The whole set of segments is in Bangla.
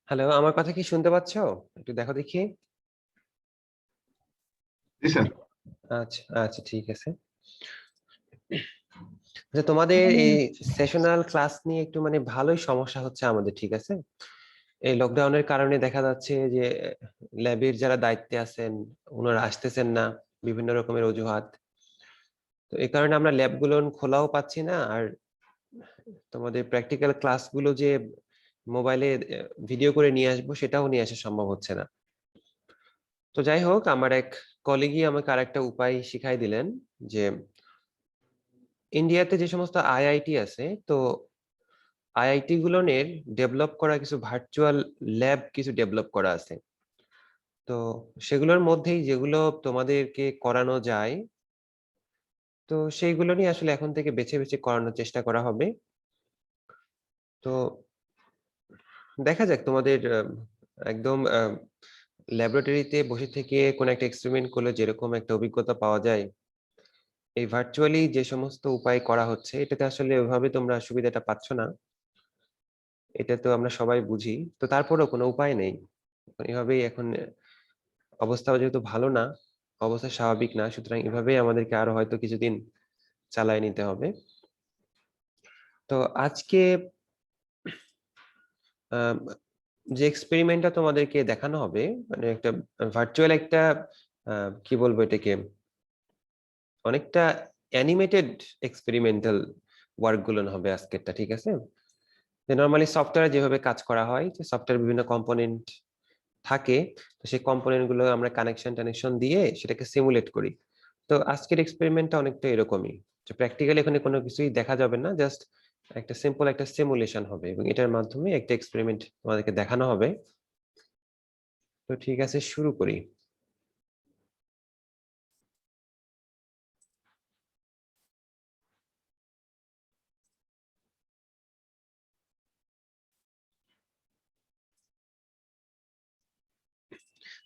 হ্যালো, আমার কথা কি শুনতে পাচ্ছ? একটু দেখো দেখি। জি স্যার। আচ্ছা আচ্ছা, ঠিক আছে। আচ্ছা, তোমাদের এই সেশনাল ক্লাস নিয়ে একটু ভালোই সমস্যা হচ্ছে আমাদের, ঠিক আছে? এই লকডাউনের কারণে দেখা যাচ্ছে যে ল্যাবের যারা দায়িত্বে আছেন ওনারা আসতেছেন না, বিভিন্ন রকমের অজুহাত। তো এই কারণে আমরা ল্যাবগুলো খোলাও পাচ্ছি না, আর তোমাদের প্র্যাকটিক্যাল ক্লাসগুলো যে মোবাইলে ভিডিও করে নিয়ে আসবো সেটাও নিয়ে আসা সম্ভব হচ্ছে না। তো যাই হোক, আমার এক কলিগই আমাকে আরেকটা উপায় শিখাই দিলেন যে ইন্ডিয়াতে যে সমস্ত আইআইটি আছে, তো আইআইটি গুলোর ডেভেলপ করা কিছু ভার্চুয়াল ল্যাব কিছু ডেভেলপ করা আছে। তো সেগুলোর মধ্যেই যেগুলো তোমাদেরকে করানো যায়, তো সেইগুলো নিয়ে আসলে এখন থেকে বেছে বেছে করানোর চেষ্টা করা হবে। তো দেখা যাক, তোমাদের একদম ল্যাবরেটরিতে বসে থেকে কোন একটা এক্সপেরিমেন্ট করলে যেরকম একটা অভিজ্ঞতা পাওয়া যায়, এই ভার্চুয়ালি যে সমস্ত উপায় করা হচ্ছে এটাতে আসলে ওইভাবে তোমরা সুবিধাটা পাচ্ছ না। এটা তো আমরা সবাই বুঝি, তো তারপরেও কোনো উপায় নেই। এভাবেই এখন অবস্থা যেহেতু ভালো না, অবস্থা স্বাভাবিক না, সুতরাং এভাবেই আমাদেরকে আরো হয়তো কিছুদিন চালায় নিতে হবে। তো আজকে আহ, যে এক্সপেরিমেন্টটা তোমাদেরকে দেখানো হবে, একটা ভার্চুয়াল একটা কি বলবো এটাকে, অনেকটা অ্যানিমেটেড এক্সপেরিমেন্টাল ওয়ার্ক গুলো হবে আজকেরটা, ঠিক আছে? নরমালি সফটওয়্যারে যেভাবে কাজ করা হয়, যে সফটওয়্যার বিভিন্ন কম্পোনেন্ট থাকে, তো সেই কম্পোনেন্ট গুলো আমরা কানেকশন দিয়ে সেটাকে সিমুলেট করি। তো আজকের এক্সপেরিমেন্টটা অনেকটা এরকমই, যে প্র্যাকটিক্যালি এখানে কোনো কিছুই দেখা যাবে না, জাস্ট একটা সিম্পল একটা সিমুলেশন হবে এবং এটার মাধ্যমে একটা এক্সপেরিমেন্ট তোমাদেরকে দেখানো হবে। তো ঠিক আছে, শুরু করি।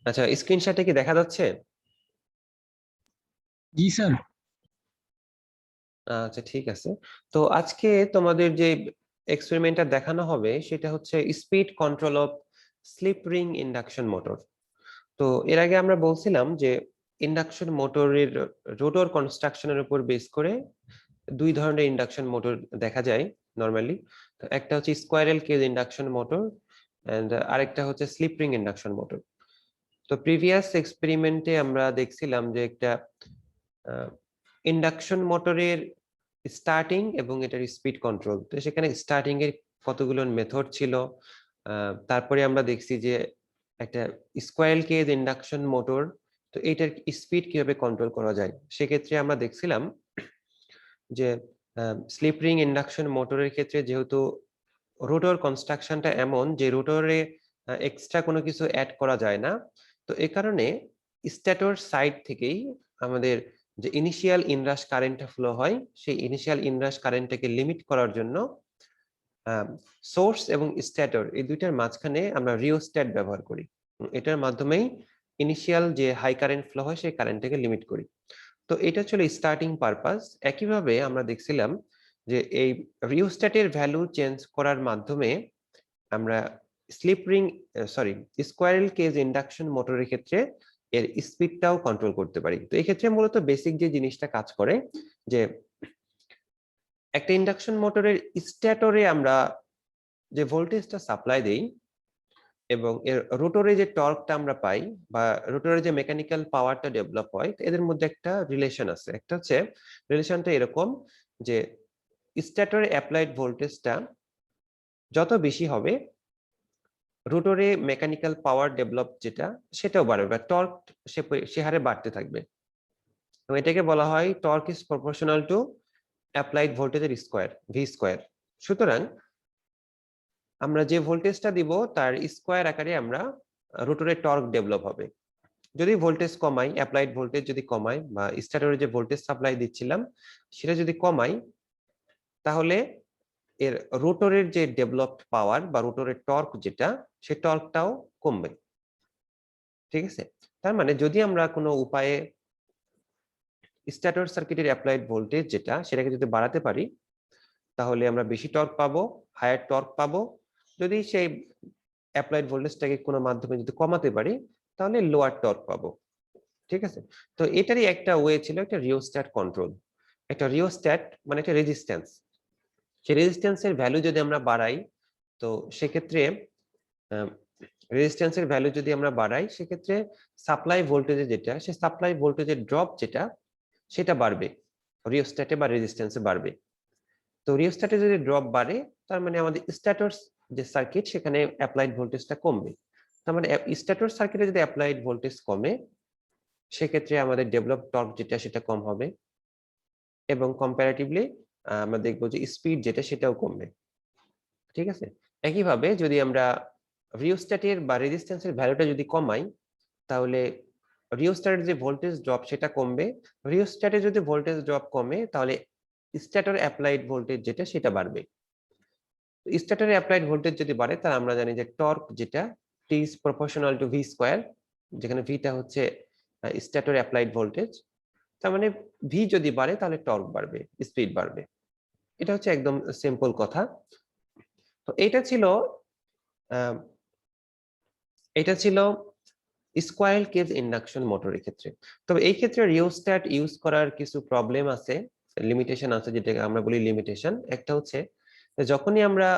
আচ্ছা, স্ক্রিনশটে কি দেখা যাচ্ছে? জি স্যার। আচ্ছা, ঠিক আছে। তো আজকে তোমাদের যে এক্সপেরিমেন্টটা দেখানো হবে সেটা হচ্ছে speed control of slip ring induction motor. তো এর আগে আমরা বলছিলাম যে ইন্ডাকশন মোটরের রোটর কনস্ট্রাকশনের উপর বেস করে দুই ধরনের ইন্ডাকশন মোটর দেখা যায় নরমালি। তো একটা হচ্ছে squirrel cage induction motor and আরেকটা হচ্ছে স্লিপ রিং ইন্ডাকশন মোটর। তো প্রিভিয়াস এক্সপেরিমেন্টে আমরা দেখছিলাম যে একটা ইন্ডাকশন মোটরের স্টার্টিং এবং এটার স্পিড কন্ট্রোল, তো সেখানে স্টার্টিং এর কতগুলো মেথড ছিল। তারপরে আমরা দেখছি যে একটা স্কোয়ারেল কেজ ইন্ডাকশন মোটর, তো এটার স্পিড কিভাবে কন্ট্রোল করা যায় সেক্ষেত্রে আমরা দেখছিলাম যে স্লিপ রিং ইন্ডাকশন মোটরের ক্ষেত্রে যেহেতু রোটর কনস্ট্রাকশনটা এমন যে রোটরে এক্সট্রা কোনো কিছু অ্যাড করা যায় না, তো এই কারণে স্ট্যাটর সাইড থেকেই আমাদের যে ইনিশিয়াল ইনরাশ কারেন্টটা ফ্লো হয়, সেই ইনিশিয়াল ইনরাশ কারেন্টটাকে লিমিট করার জন্য সোর্স এবং স্ট্যাটর এই দুইটার মাঝখানে আমরা রিওস্ট্যাট ব্যবহার করি। এটার মাধ্যমেই ইনিশিয়াল যে হাই কারেন্ট ফ্লো হয় সেই কারেন্টটাকে লিমিট করি। তো এটা ছিল স্টার্টিং পারপাস। একইভাবে আমরা দেখছিলাম যে এই রিওস্ট্যাটের ভ্যালু চেঞ্জ করার মাধ্যমে আমরা slip ring squirrel cage induction মোটরের ক্ষেত্রে এর স্পিডটাও কন্ট্রোল করতে পারি। তো এই ক্ষেত্রে মূলত বেসিক যে জিনিসটা কাজ করে, যে একটা ইন্ডাকশন মোটরের স্ট্যাটরে আমরা যে ভোল্টেজটা সাপ্লাই দেই এবং এর রোটরে যে টর্কটা আমরা পাই বা রোটরে যে মেকানিক্যাল পাওয়ারটা ডেভেলপ হয়, এদের মধ্যে একটা রিলেশন আছে। একটা হচ্ছে রিলেশনটা এরকম যে স্ট্যাটরে অ্যাপ্লাইড ভোল্টেজটা যত বেশি হবে, রোটরে মেকানিক্যাল পাওয়ার ডেভেলপ যেটা সেটাও বাড়বে বা টর্ক সে হারে বাড়তে থাকবে। এবং এটাকে বলা হয় torque is proportional two applied ভোল্টেজের স্কোয়ার, ভি স্কোয়ার। সুতরাং আমরা যে ভোল্টেজটা দিব তার স্কোয়ার আকারে আমরা রোটরের টর্ক ডেভেলপ হবে। যদি ভোল্টেজ কমাই, অ্যাপ্লাইড ভোল্টেজ যদি কমাই বা স্ট্যাটরে যে ভোল্টেজ সাপ্লাই দিচ্ছিলাম সেটা যদি কমাই, তাহলে এর রোটরের যে ডেভেলপড পাওয়ার বা রোটরের টর্ক যেটা, সেই টর্কটাও কমবে। ঠিক আছে? তার মানে যদি আমরা কোনো উপায়ে স্ট্যাটর সার্কিটের অ্যাপ্লাইড ভোল্টেজ যেটা সেটাকে যদি বাড়াতে পারি, তাহলে আমরা বেশি টর্ক পাবো, হায়ার টর্ক পাবো। যদি সেই অ্যাপ্লাইড ভোল্টেজটাকে কোনো মাধ্যমে যদি কমাতে পারি তাহলে লোয়ার টর্ক পাবো। ঠিক আছে, তো এটারই একটা ওয়ে ছিল একটা রিওস্ট্যাট কন্ট্রোল। একটা রিওস্ট্যাট মানে একটা রেজিস্ট্যান্স, সেই রেজিস্ট্যান্সের ভ্যালু যদি আমরা বাড়াই, তো সেক্ষেত্রে রেজিস্ট্যান্সের ভ্যালু যদি আমরা বাড়াই সেক্ষেত্রে সাপ্লাই ভোল্টেজে যেটা, সে সাপ্লাই ভোল্টেজের ড্রপ যেটা সেটা বাড়বে, রিওস্ট্যাটে বা রেজিস্ট্যান্সে বাড়বে। তো রিওস্ট্যাটে যদি ড্রপ বাড়ে তার মানে আমাদের স্ট্যাটর যে সার্কিট সেখানে অ্যাপ্লাইড ভোল্টেজটা কমবে। তার মানে স্ট্যাটর সার্কিটে যদি অ্যাপ্লাইড ভোল্টেজ কমে সেক্ষেত্রে আমাদের ডেভেলপ টর্ক যেটা সেটা কম হবে, এবং কম্পারেটিভলি আমরা দেখবো যে স্পিড যেটা সেটাও কমবে। ঠিক আছে, একইভাবে যদি আমরা রিওস্ট্যাটের বা রেজিস্ট্যান্সের ভ্যালুটা যদি কমাই তাহলে রিওস্ট্যাটের যে ভোল্টেজ ড্রপ সেটা কমবে। রিওস্ট্যাটে যদি ভোল্টেজ ড্রপ কমে তাহলে স্ট্যাটর অ্যাপ্লাইড ভোল্টেজ যেটা সেটা বাড়বে। স্ট্যাটরে অ্যাপ্লাইড ভোল্টেজ যদি বাড়ে তাহলে আমরা জানি যে টর্ক যেটা T is proportional to V square, যেখানে ভিটা হচ্ছে স্ট্যাটর অ্যাপ্লাইড ভোল্টেজ। তার মানে ভি যদি বাড়ে তাহলে টর্ক বাড়বে, স্পিড বাড়বে। এটা হচ্ছে একদম সিম্পল কথা। তো আহ, এটা ছিল স্কোয়ারেল কেজ ইন্ডাকশন মোটরের ক্ষেত্রে। তবে এই ক্ষেত্রে রিওস্ট্যাট ইউজ করার কিছু প্রবলেম আছে, লিমিটেশন আছে, যেটাকে আমরা বলি লিমিটেশন। একটা হচ্ছে যখনই আমরা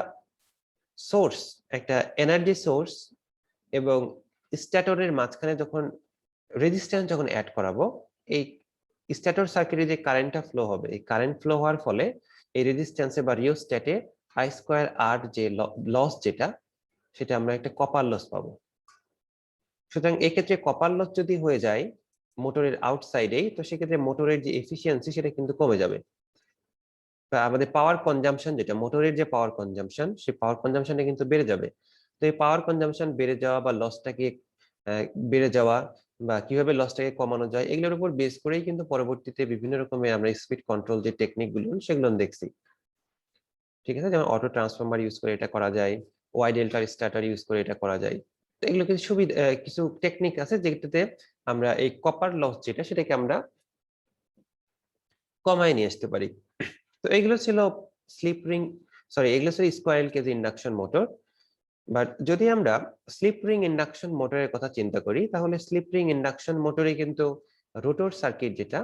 সোর্স, একটা এনার্জি সোর্স এবং স্ট্যাটরের মাঝখানে যখন রেজিস্ট্যান্স যখন অ্যাড করাবো, এই স্ট্যাটর সার্কিটে যে কারেন্টটা ফ্লো হবে, এই কারেন্ট ফ্লো হওয়ার ফলে এই রেজিস্ট্যান্সে বা রিওস্ট্যাটে আই স্কোয়ার আর যে লস যেটা, সেটা আমরা একটা কপার লস পাবো। সুতরাং এক্ষেত্রে কপার লস যদি হয়ে যায় মোটরের আউটসাইডেই, তো সেক্ষেত্রে মোটরের যে এফিসিয়েন্সি সেটা কিন্তু কমে যাবে। বা আমাদের পাওয়ার কনজাম্পশন যেটা, মোটরের যে পাওয়ার কনজাম্পশন, সেই পাওয়ার কনজাম্পশনটা কিন্তু বেড়ে যাবে। তো এই পাওয়ার কনজাম্পশন বেড়ে যাওয়া বা লসটাকে বেড়ে যাওয়া বা কিভাবে লসটাকে কমানো যায়, এগুলোর উপর বেস করেই কিন্তু পরবর্তীতে বিভিন্ন রকমের আমরা স্পিড কন্ট্রোল যে টেকনিক গুলো সেগুলো দেখছি। ঠিক আছে, যেমন অটো ট্রান্সফরমার ইউজ করে এটা করা যায়, ওয়াই ডেল্টা স্টার্টার ইউজ করে এটা করা যায়। তো এগুলো কিছু সুবিধা, কিছু টেকনিক আছে যেটাতে আমরা এই কপার লস যেটা সেটাকে আমরা কমায় নিয়ে আসতে পারি। তো এগুলো ছিল স্লিপ রিং, সরি এগুলো ছিল squirrel cage induction motor. But যদি আমরা স্লিপ রিং ইন্ডাকশন মোটরের কথা চিন্তা করি তাহলে স্লিপ রিং ইন্ডাকশন মোটরে কিন্তু রোটর সার্কিট যেটা,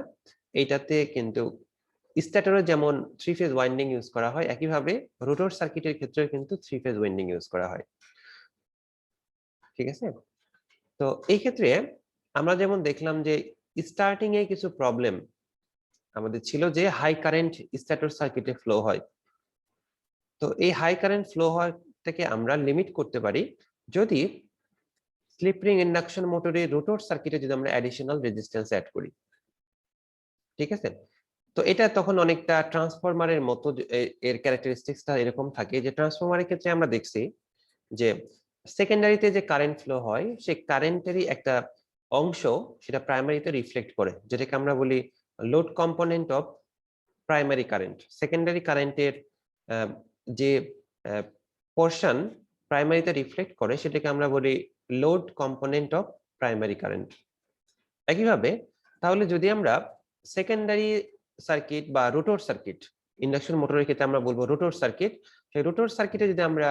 এইটাতে কিন্তু স্ট্যাটরে যেমন 3 ফেজ ওয়াইন্ডিং ইউজ করা হয়, একইভাবে রোটর সার্কিটের ক্ষেত্রে কিন্তু 3 ফেজ ওয়াইন্ডিং ইউজ করা হয়। ঠিক আছে, তো এই ক্ষেত্রে আমরা যেমন দেখলাম যে স্টার্টিং এ কিছু প্রবলেম আমাদের ছিল, যে হাই কারেন্ট স্ট্যাটর সার্কিটে ফ্লো হয়। তো এই হাই কারেন্ট ফ্লো হওয়াটাকে আমরা লিমিট করতে পারি যদি স্লিপ রিং ইন্ডাকশন মোটরে রোটর সার্কিটে যদি আমরা অ্যাডিশনাল রেজিস্ট্যান্স অ্যাড করি। ঠিক আছে, তো এটা তখন অনেকটা ট্রান্সফরমারের মতো, এর ক্যারেক্টারিস্টিক্সটা এরকম থাকে যে ট্রান্সফরমারের ক্ষেত্রে আমরা দেখছি যে সেকেন্ডারিতে যে কারেন্ট ফ্লো হয় সেই কারেন্টেরই একটা অংশ সেটা প্রাইমারিতে রিফ্লেক্ট করে, যেটাকে আমরা বলি load component of primary current. Secondary কারেন্টের যে পোর্শন প্রাইমারিতে রিফ্লেক্ট করে সেটাকে আমরা বলি load component of primary current. একইভাবে তাহলে যদি আমরা সেকেন্ডারি সার্কিট বা রোটর সার্কিট, ইন্ডাকশন মোটরের ক্ষেত্রে আমরা বলবো রোটর সার্কিট, সেই রোটর সার্কিটে যদি আমরা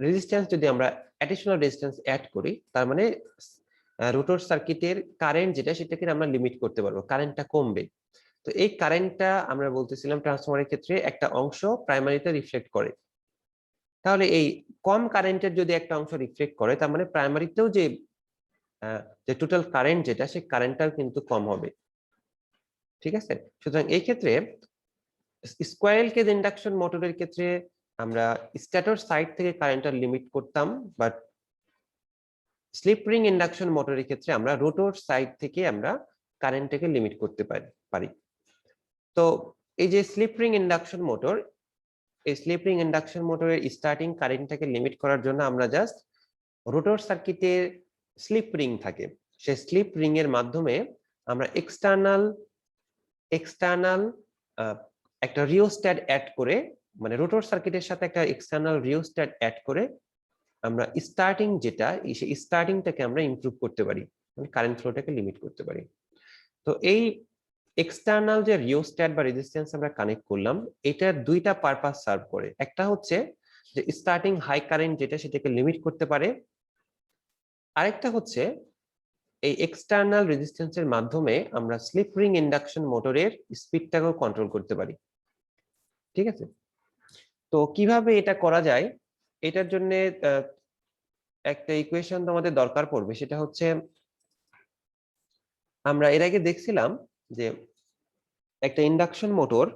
রেজিস্ট্যান্স, যদি আমরা অ্যাডিশনাল রেজিস্ট্যান্স অ্যাড করি, তার মানে রোটর সার্কিটের কারেন্ট যেটা সেটাকে আমরা লিমিট করতে পারবো, কারেন্টটা কমবে। তো এই কারেন্টটা আমরা বলতেছিলাম ট্রান্সফরমারের ক্ষেত্রে একটা অংশ প্রাইমারিতে রিফ্লেক্ট করে। তাহলে এই কম কারেন্টের যদি একটা অংশ রিফ্লেক্ট করে তার মানে প্রাইমারিতেও যে টোটাল কারেন্ট যেটা, সেই কারেন্টটাও কিন্তু কম হবে। ঠিক আছে, সুতরাং এই ক্ষেত্রে স্কোয়ারেল কেজ ইন্ডাকশন মোটরের ক্ষেত্রে আমরা স্ট্যাটর সাইড থেকে কারেন্টটা লিমিট করতাম, বাট স্লিপ রিং ইন্ডাকশন মোটরের ক্ষেত্রে আমরা রোটর সাইড থেকে আমরা কারেন্টটাকে লিমিট করতে পারি। তো এই যে স্লিপ রিং ইন্ডাকশন মোটর, এই স্লিপ রিং ইন্ডাকশন মোটরের স্টার্টিং কারেন্টটাকে লিমিট করার জন্য আমরা জাস্ট রোটর সার্কিটের স্লিপ রিং থাকে, সেই স্লিপ রিং এর মাধ্যমে আমরা এক্সটার্নাল একটা রিওস্ট্যাট অ্যাড করে, মানে রোটর সার্কিটের সাথে একটা এক্সটার্নাল রিওস্ট্যাট অ্যাড করে আমরা স্টার্টিং যেটা, সেই স্টার্টিংটাকে আমরা ইমপ্রুভ করতে পারি, মানে কারেন্ট ফ্লোটাকে লিমিট করতে পারি। তো এই এক্সটার্নাল যে রিওস্ট্যাট বা রেজিস্ট্যান্স আমরা কানেক্ট করলাম, এটার দুইটা পারপাস সার্ভ করে। একটা হচ্ছে যে স্টার্টিং হাই কারেন্ট যেটা, সেটাকে লিমিট করতে পারে। আরেকটা হচ্ছে এই এক্সটার্নাল রেজিস্ট্যান্সের মাধ্যমে আমরা স্লিপ রিং ইন্ডাকশন মোটরের স্পিডটাকেও কন্ট্রোল করতে পারি। ঠিক আছে, তো কিভাবে এটা করা যায়, এটার জন্য একটা ইকুয়েশন তোমাদের দরকার পড়বে। সেটা হচ্ছে, আমরা এর আগে দেখছিলাম যে একটা ইন্ডাকশন মোটর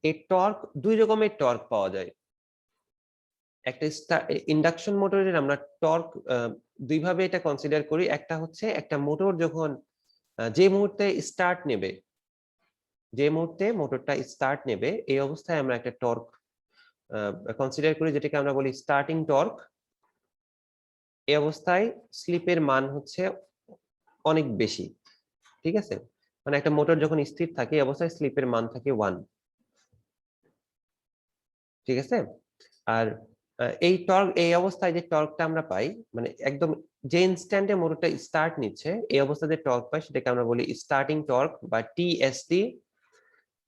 এর টর্ক, দুই রকমের টর্ক পাওয়া যায়। একটা ইন্ডাকশন মোটরের আমরা টর্ক দুই ভাবে এটা কনসিডার করি। একটা হচ্ছে একটা মোটর যখন যে মুহূর্তে স্টার্ট নেবে, যে মুহূর্তে মোটরটা স্টার্ট নেবে, এই অবস্থায় আমরা একটা টর্ক কনসিডার করি, যেটাকে আমরা বলি স্টার্টিং টর্ক। এই অবস্থায় স্লিপের মান হচ্ছে অনেক বেশি। ঠিক আছে, মানে একটা মোটর যখন স্থির থাকে এই অবস্থায় স্লিপের মান থাকে 1। ঠিক আছে, আর এই টর্ক, এই অবস্থায় যে টর্কটা আমরা পাই, মানে একদম যে ইনস্ট্যান্টে মোটরটা স্টার্ট নিচ্ছে এই অবস্থায় যে টর্ক পাই, সেটাকে আমরা বলি স্টার্টিং টর্ক বা টিএসটি।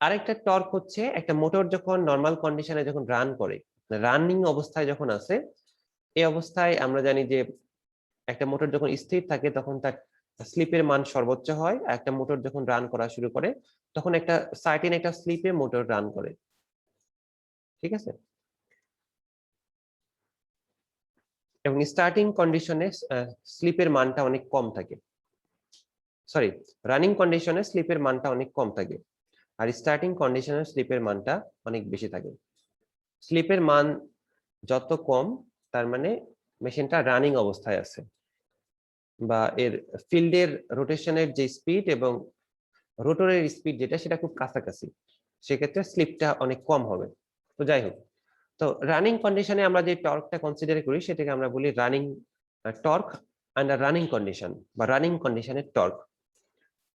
আরেকটা টর্ক হচ্ছে একটা মোটর যখন নর্মাল কন্ডিশনে যখন রান করে, রানিং অবস্থায় যখন আছে, এই অবস্থায় আমরা জানি যে একটা মোটর যখন স্থির থাকে তখন তার স্লিপের মান সর্বোচ্চ হয়। আর একটা মোটর যখন রান করা শুরু করে তখন একটা সার্টেন একটা স্লিপে মোটর রান করে। ঠিক আছে, এবং স্টার্টিং কন্ডিশনে স্লিপের মানটা অনেক কম থাকে, সরি, রানিং কন্ডিশনে স্লিপের মানটা অনেক কম থাকে, আর স্টার্টিং কন্ডিশনে স্লিপের মানটা অনেক বেশি থাকে। স্লিপের মান যত কম, তার মানে মেশিনটা রানিং অবস্থায় আছে, বা এর ফিল্ডের রোটেশনের যে স্পিড এবং রোটরের স্পিড যেটা, সেটা খুব কাছাকাছি, সেক্ষেত্রে স্লিপটা অনেক কম হবে। তো যাই হোক, তো রানিং কন্ডিশনে আমরা যে টর্কটা কনসিডার করি সেটাকে আমরা বলি running torque under running condition বা রানিং কন্ডিশনের টর্ক।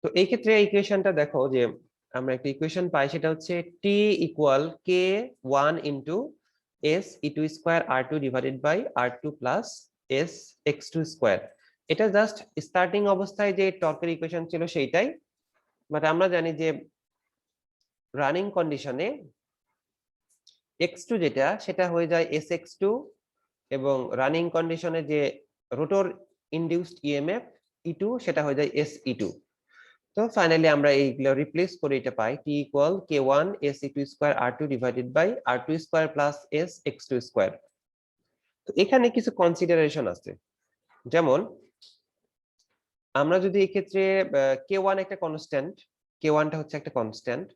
তো এই ক্ষেত্রে ইকুয়েশনটা দেখো যে আমরা একটা ইকুয়েশন পাই, সেটা হচ্ছে T equal K 1 into S ই2 স্কোয়ার আর2 ডিভাইডেড বাই আর2 প্লাস এস এক্স2 স্কোয়ার। এটা জাস্ট স্টার্টিং অবস্থায় যে টর্কের ইকুয়েশন ছিল সেইটাই, বাট আমরা জানি যে রানিং কন্ডিশনে x2 যেটা, সেটা হয়ে যায় sx2, এবং রানিং কন্ডিশনে যে রোটর ইনডিউসড ইএমএফ E2, সেটা হয়ে যায় SE2। তো ফাইনালি আমরা এইগুলো রিপ্লেস করে এটা পাই T equal k1 se2 square r2 divided by r2 square plus s x2 square. তো এখানে কিছু কনসিডারেশন আছে, যেমন আমরা যদি এই ক্ষেত্রে k1 একটা কনস্ট্যান্ট, k1 টা হচ্ছে একটা কনস্ট্যান্ট,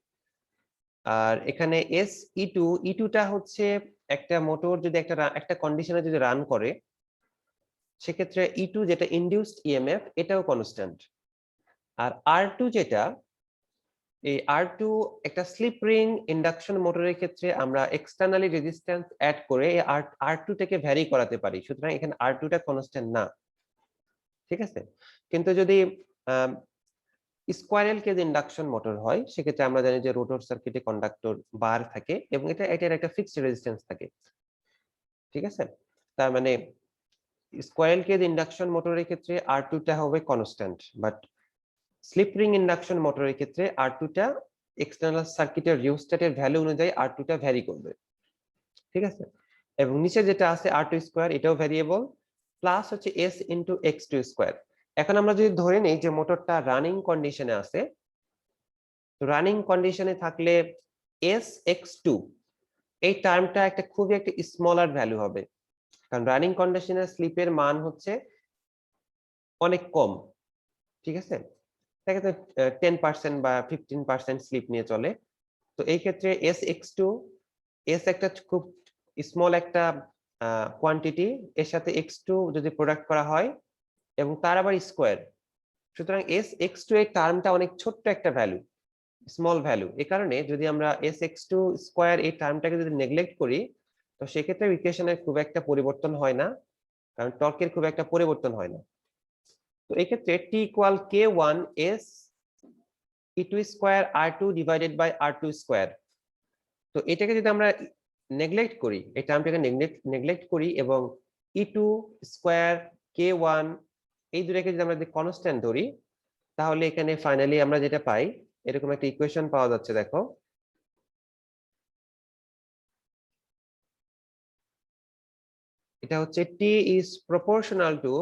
আর এখানে SE2 টা হচ্ছে একটা মোটর যদি একটা কন্ডিশনে যদি রান করে, সেক্ষেত্রে E2 যেটা ইনডিউসড ইএমএফ, এটাও কনস্ট্যান্ট। আর R2 যেটা, এই R2 একটা স্লিপ রিং ইন্ডাকশন মোটরের ক্ষেত্রে আমরা এক্সটার্নালি রেজিস্ট্যান্স অ্যাড করে এই R2 টাকে ভ্যারি করাতে পারি, সুতরাং এখানে R2 টা কনস্ট্যান্ট না। ঠিক আছে, কিন্তু যদি স্কোয়ারেল কেজ ইন্ডাকশন মোটর হয়, সেক্ষেত্রে আমরা জানি যে রোটর সার্কিটে কন্ডাক্টর বার থাকে এবং এটার একটা ফিক্সড রেজিস্ট্যান্স থাকে। ঠিক আছে, তার মানে স্কোয়ারেল কেজ ইন্ডাকশন মোটরের ক্ষেত্রে R2 টা হবে constant, but slip ring induction মোটরের ক্ষেত্রে R2 টা এক্সটার্নাল সার্কিটের রিওস্ট্যাটের ভ্যালু অনুযায়ী R2 টা ভ্যারি করবে। ঠিক আছে, এবং নিচে যেটা আছে R2 স্কয়ার, এটাও ভ্যারিয়েবল, প্লাস হচ্ছে s ইনটু x2 স্কয়ার। এখন আমরা যদি ধরে নেই যে মোটরটা রানিং কন্ডিশনে আছে, তো রানিং কন্ডিশনে থাকলে s x2, এই টার্মটা একটা খুবই একটা স্মলার ভ্যালু হবে, কারণ রানিং কন্ডিশনে স্লিপের মান হচ্ছে অনেক কম। ঠিক আছে, সেক্ষেত্রে 10% বা 15% স্লিপ নিয়ে চলে। তো এই ক্ষেত্রে sx2, s একটা খুব স্মল একটা কোয়ান্টিটি, এর সাথে x2 যদি প্রোডাক্ট করা হয় এবং তার আবার স্কোয়ার, সুতরাং sx2 এর টার্মটা অনেক ছোট্ট একটা ভ্যালু, স্মল ভ্যালু। এই কারণে যদি আমরা sx2 স্কোয়ার এই টার্মটাকে যদি নেগলেক্ট করি, তো সেক্ষেত্রে ইকুয়েশনের খুব একটা পরিবর্তন হয় না, কারণ টর্কের খুব একটা পরিবর্তন হয় না। তো এই ক্ষেত্রে t equal k1 s e2 square r2 divided by r2 square. তো এটাকে যদি আমরা নেগলেক্ট করি, এই টার্মটাকে নেগলেক্ট করি এবং E2 স্কয়ার k1 এই দুটোকে যদি আমরা কনস্ট্যান্ট ধরি, তাহলে এখানে ফাইনালি আমরা যেটা পাই এরকম একটা ইকুয়েশন পাওয়া যাচ্ছে, দেখো এটা হচ্ছে t is proportional to,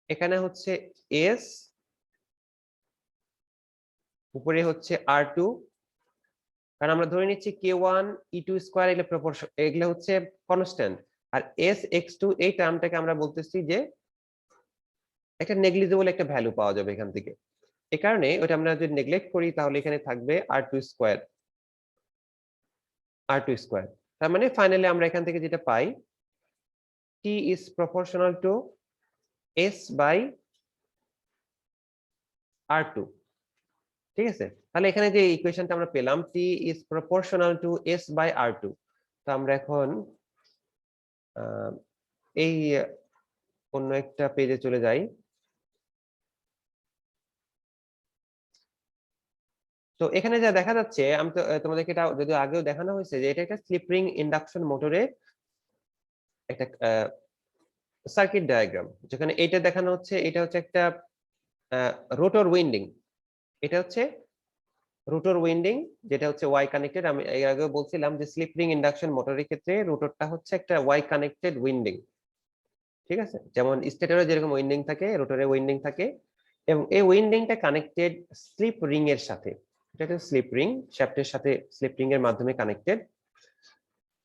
এখানে হচ্ছে s, উপরে হচ্ছে r2, কারণ আমরা ধরে নিচ্ছি k1 e2 স্কয়ার এগুলো প্রপোর্শন, এগুলো হচ্ছে কনস্ট্যান্ট, আর s x2 এই টার্মটাকে আমরা বলতেছি যে একটা নেগলিজেবল একটা ভ্যালু পাওয়া যাবে এখান থেকে। এই কারণে ওটা আমরা যদি নেগলেক্ট করি তাহলে এখানে থাকবে r2 স্কয়ার, তার মানে ফাইনালি আমরা এখান থেকে যেটা পাই t is proportional to s by r2। ঠিক আছে, তাহলে এখানে যে ইকুয়েশনটা আমরা পেলাম t is proportional to s by r2, তো আমরা এখন এই অন্য একটা পেজে চলে যাই। তো এখানে যা দেখা যাচ্ছে, আমি তো তোমাদেরকে এটা যদি আগেও দেখানো হয়েছে যে এটা একটা স্লিপ রিং ইন্ডাকশন মোটরে একটা সার্কিট ডায়াগ্রাম, যেখানে এটা দেখানো হচ্ছে, এটা হচ্ছে একটা রোটর উইন্ডিং, এটা হচ্ছে রোটর উইন্ডিং যেটা হচ্ছে ওয়াই কানেক্টেড। আমি এর আগেও বলছিলাম যে স্লিপ রিং ইন্ডাকশন মোটরের ক্ষেত্রে রোটরটা হচ্ছে একটা ওয়াই কানেক্টেড উইন্ডিং। ঠিক আছে, যেমন স্টেটরে যেরকম উইন্ডিং থাকে, রোটরে উইন্ডিং থাকে, এবং এই উইন্ডিংটা কানেক্টেড স্লিপ রিং এর সাথে। এটা একটা স্লিপ রিং, শ্যাফটের সাথে স্লিপ রিং এর মাধ্যমে কানেক্টেড।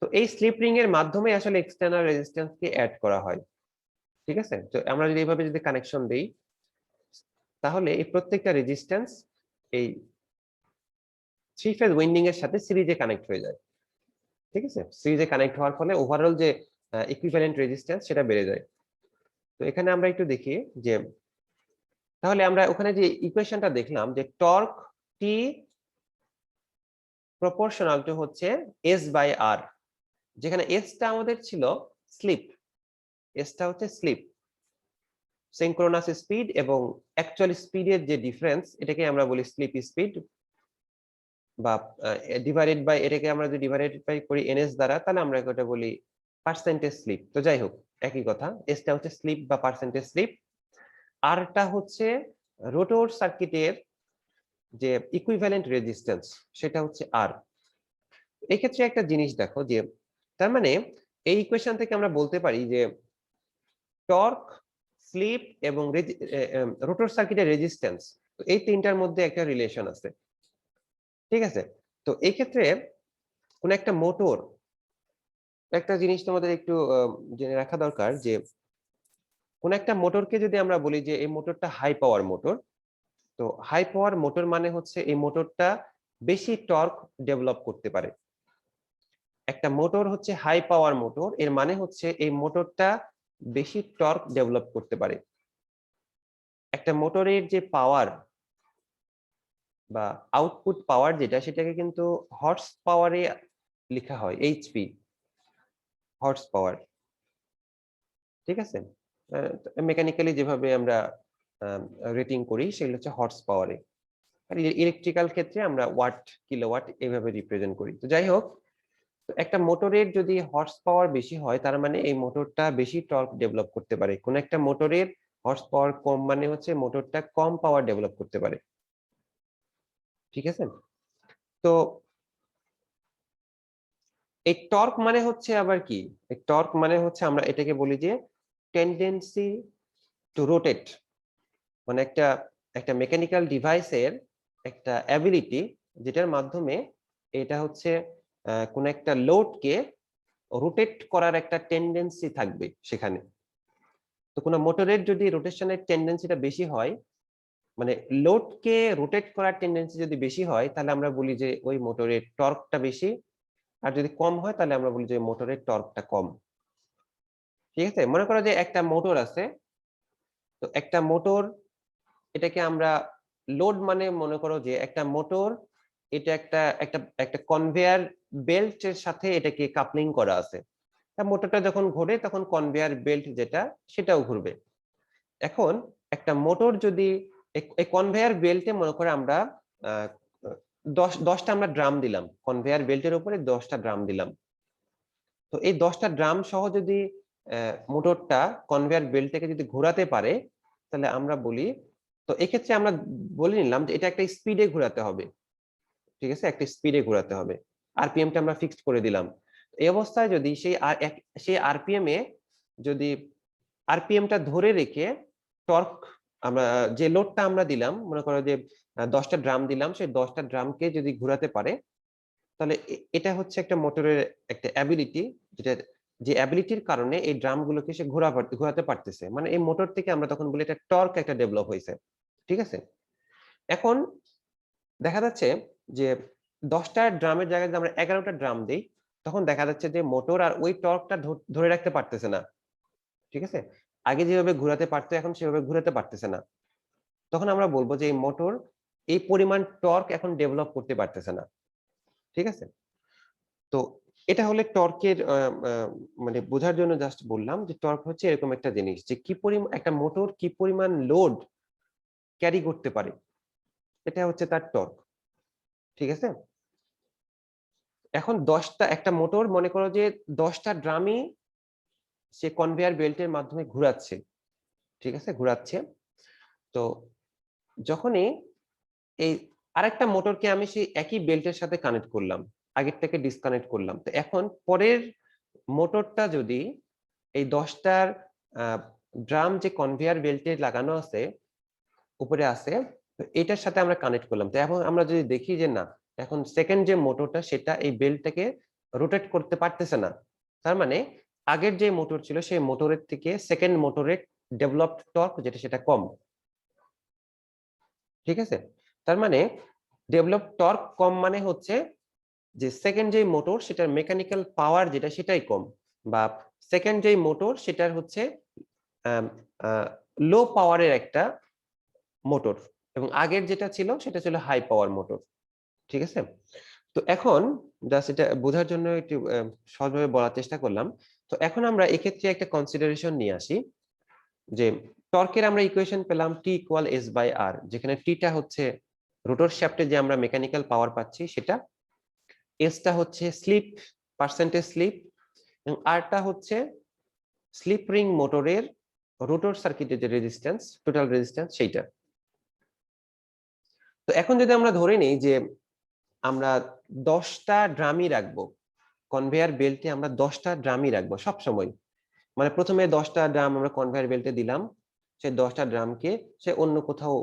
তো এই স্লিপ রিং এর মাধ্যমে আসলে এক্সটার্নাল রেজিস্ট্যান্স কে অ্যাড করা হয়। ঠিক আছে, তো আমরা যদি এইভাবে যদি কানেকশন দেই তাহলে এই প্রত্যেকটা রেজিস্ট্যান্স এই থ্রি ফেজ উইন্ডিং এর সাথে সিরিজে কানেক্ট হয়ে যায়। ঠিক আছে, সিরিজে কানেক্ট হওয়ার ফলে ওভারঅল যে ইকুইভ্যালেন্ট রেজিস্ট্যান্স সেটা বেড়ে যায়। তো এখানে আমরা একটু দেখি যে তাহলে আমরা ওখানে যে ইকুয়েশনটা দেখলাম যে টর্ক টি প্রপোর্শনাল টু হচ্ছে এস বাই আর, যেখানে এসটা আমাদের ছিল স্লিপ, এসটা হচ্ছে স্লিপ, সিনক্রোনাস স্পিড এবং অ্যাকচুয়াল স্পিডের যে ডিফারেন্স এটাকে আমরা বলি স্লিপ স্পিড, বা ডিভাইডেড বাই, এটাকে আমরা যদি ডিভাইডেড বাই করি এনএস দ্বারা তাহলে আমরা এটা বলি পার্সেন্টেজ স্লিপ। তো যাই হোক একই কথা, এসটা হচ্ছে স্লিপ বা পার্সেন্টেজ স্লিপ, আরটা হচ্ছে রোটর সার্কিটের যে ইকুইভ্যালেন্ট রেজিস্ট্যান্স সেটা হচ্ছে আর। এই ক্ষেত্রে একটা জিনিস দেখো যে তার মানে এই ইকুয়েশন থেকে আমরা বলতে পারি যে টর্ক, স্লিপ এবং রোটর সার্কিটের রেজিস্ট্যান্স, এই তিনটার মধ্যে একটা রিলেশন আছে। ঠিক আছে, তো এই ক্ষেত্রে কোন একটা মোটর, একটা জিনিস তোমাদের একটু জেনে রাখা দরকার যে কোন একটা মোটরকে যদি আমরা বলি যে এই মোটরটা হাই পাওয়ার মোটর, তো হাই পাওয়ার মোটর মানে হচ্ছে এই মোটরটা বেশি টর্ক ডেভেলপ করতে পারে। একটা মোটর হচ্ছে হাই পাওয়ার মোটর, এর মানে হচ্ছে এই মোটরটা বেশি টর্ক ডেভেলপ করতে পারে। একটা মোটরের যে পাওয়ার বা আউটপুট পাওয়ার যেটা, সেটাকে কিন্তু হর্স পাওয়ারে লেখা হয়, এইচপি, হর্স পাওয়ার। ঠিক আছে, মেকানিক্যালি যেভাবে আমরা রেটিং করি সেগুলো হচ্ছে হর্স পাওয়ারে, আর ইলেকট্রিক্যাল ক্ষেত্রে আমরা ওয়াট, কিলোওয়াট এভাবে রিপ্রেজেন্ট করি। তো যাই হোক, একটা মোটরের যদি হর্স পাওয়ার বেশি হয় তার মানে এই মোটরটা বেশি টর্ক ডেভেলপ করতে পারে। কোন একটা মোটরের হর্স পাওয়ার কম মানে হচ্ছে মোটরটা কম পাওয়ার ডেভেলপ করতে পারে। ঠিক আছে, তো এই টর্ক মানে হচ্ছে আবার কি, এই টর্ক মানে হচ্ছে আমরা এটাকে বলি যে টেন্ডেন্সি টু রোটেট, মানে একটা একটা মেকানিক্যাল ডিভাইসের একটা অ্যাবিলিটি যেটার মাধ্যমে এটা হচ্ছে কোন একটা লোডকে রোটেট করার একটা টেন্ডেন্সি থাকবে সেখানে। তো কোনো মোটরের যদি রোটেশনের টেন্ডেন্সিটা বেশি হয়, মানে লোডকে রোটেট করার টেন্ডেন্সি যদি বেশি হয় তাহলে আমরা বলি যে ওই মোটরের টর্কটা বেশি, আর যদি কম হয় তাহলে আমরা বলি যে মোটরের টর্কটা কম। ঠিক আছে, মনে করো যে একটা মোটর আছে, তো একটা মোটর, এটাকে আমরা লোড মানে মনে করো যে একটা মোটর, এটা একটা একটা একটা কনভেয়ার বেল্টের সাথে এটাকে কাপলিং করা আছে। মোটরটা যখন ঘোরে তখন কনভেয়ার বেল্ট যেটা সেটাও ঘুরবে। এখন একটা মোটর যদি এই কনভেয়ার বেল্টে মনে করে আমরা 10টা আমরা ড্রাম দিলাম, কনভেয়ার বেল্টের উপরে 10টা ড্রাম দিলাম। তো এই 10টা ড্রাম সহ যদি মোটরটা কনভেয়ার বেল্টটাকে যদি ঘোরাতে পারে তাহলে আমরা বলি তো এক্ষেত্রে আমরা বলে নিলাম যে এটা একটা স্পিডে ঘোরাতে হবে, ঠিক আছে, একটা স্পিডে ঘোরাতে হবে। আরপিএমটা আমরা ফিক্সড করে দিলাম। এই অবস্থায় যদি সেই আরপিএম এ যদি আরপিএমটা ধরে রেখে টর্ক আমরা যে লোডটা আমরা দিলাম, মনে করো যে 10টা ড্রাম দিলাম, সেই 10টা ড্রামকে যদি ঘোরাতে পারে, তাহলে এটা হচ্ছে একটা মোটরের একটা অ্যাবিলিটি, যেটা যে অ্যাবিলিটির কারণে এই ড্রামগুলোকে সে ঘোরাতে পারতেছে, মানে এই মোটর থেকে আমরা তখন বলি এটা টর্ক একটা ডেভেলপ হয়েছে, ঠিক আছে। এখন দেখা যাচ্ছে যে 10টা ড্রামের জায়গায় যদি আমরা 11টা ড্রাম দিই, তখন দেখা যাচ্ছে যে মোটর আর ওই টর্কটা ধরে রাখতে পারতেছে না, ঠিক আছে। আগে যেভাবে ঘোরাতে পারতো এখন সেভাবে ঘোরাতে পারতেছে না। তখন আমরা বলবো যে এই মোটর এই পরিমাণ টর্ক এখন ডেভেলপ করতে পারতেছে না, ঠিক আছে। তো এটা হলে টর্কের মানে বোঝার জন্য জাস্ট বললাম যে টর্ক হচ্ছে এরকম একটা জিনিস যে কি পরিমাণ একটা মোটর কি পরিমাণ লোড ক্যারি করতে পারে, এটা হচ্ছে তার টর্ক, ঠিক আছে। এখন 10টা একটা মোটর মনে করো যে 10টা ড্রামই সে কনভেয়ার বেল্টের মাধ্যমে ঘোরাচ্ছে, ঠিক আছে, ঘোরাচ্ছে। তো যখনই এই আরেকটা মোটরকে আমি সেই একই বেল্টের সাথে কানেক্ট করলাম, আগেরটাকে ডিসকানেক্ট করলাম, তো এখন পরের মোটরটা যদি এই 10টার ড্রাম যে কনভেয়ার বেল্টে লাগানো আছে উপরে আছে, তো এটার সাথে আমরা কানেক্ট করলাম। তো এখন আমরা যদি দেখি যে না, এখন সেকেন্ড যে মোটরটা সেটা এই বেল্টটাকে রোটেট করতে পারতেছে না, তার মানে আগের যে মোটর ছিল সেই মোটরের থেকে সেকেন্ড মোটরের ডেভেলপড টর্ক যেটা সেটা কম, ঠিক আছে। তার মানে ডেভেলপড টর্ক কম মানে হচ্ছে যে সেকেন্ড যে মোটর সেটার মেকানিক্যাল পাওয়ার যেটা সেটাই কম, বা সেকেন্ড যে মোটর সেটার হচ্ছে লো পাওয়ারের একটা মোটর, এবং আগের যেটা ছিল সেটা ছিল হাই পাওয়ার মোটর, ঠিক আছে। তো এখন জাস্ট এটা বোঝার জন্য একটু সহজভাবে বলার চেষ্টা করলাম। তো এখন আমরা এক্ষেত্রে একটা কনসিডারেশন নিয়ে আসি যে টর্কের আমরা ইকুয়েশন পেলাম টি ইকুয়াল এস বাই আর, যেখানে টিটা হচ্ছে রোটর শ্যাফটে যে আমরা মেকানিক্যাল পাওয়ার পাচ্ছি সেটা, এসটা হচ্ছে স্লিপ, পার্সেন্টেজ স্লিপ, এবং আরটা হচ্ছে স্লিপ রিং মোটরের রোটর সার্কিটের যে রেজিস্ট্যান্স, টোটাল রেজিস্ট্যান্স সেইটা। তো এখন যদি আমরা ধরে নিই যে আমরা 10টা ড্রামই রাখবো কনভেয়ার বেল্টে, আমরা 10টা ড্রামই রাখবো সব সময়, মানে প্রথমে 10টা ড্রাম আমরা কনভেয়ার বেল্টে দিলাম, সেই 10টা ড্রামকে সে অন্য কোথাও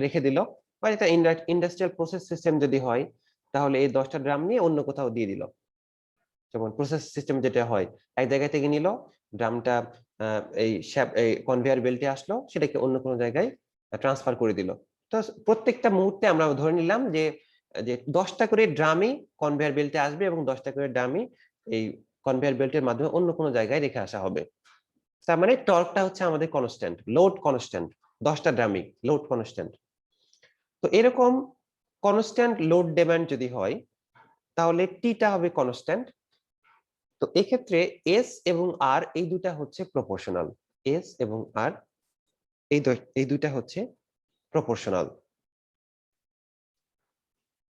রেখে দিল, বা এটা ইন্ডাস্ট্রিয়াল প্রসেস সিস্টেম যদি হয় তাহলে এই 10টা ড্রাম নিয়ে অন্য কোথাও দিয়ে দিল, যেমন প্রসেস সিস্টেম যেটা হয় এক জায়গা থেকে নিল ড্রামটা, এই কনভেয়ার বেল্টে আসলো, সেটাকে অন্য কোনো জায়গায় ট্রান্সফার করে দিল। তো প্রত্যেকটা মুহূর্তে আমরা ধরে নিলাম যে যে 10টা করে ড্রামই কনভেয়ার বেল্টে আসবে এবং 10টা করে ড্রামই এই কনভেয়ার বেল্টের মাধ্যমে অন্য কোনো জায়গায় রেখে আসা হবে। তার মানে টর্কটা হচ্ছে আমাদের কনস্ট্যান্ট, লোড কনস্ট্যান্ট, 10টা ড্রামই লোড কনস্ট্যান্ট। তো এরকম কনস্ট্যান্ট লোড ডিমান্ড যদি হয় তাহলে টিটা হবে কনস্ট্যান্ট। তো এক্ষেত্রে এস এবং আর এই দুটা হচ্ছে প্রপোর্শনাল, এস এবং আর এই দুইটা হচ্ছে প্রপোর্শনাল।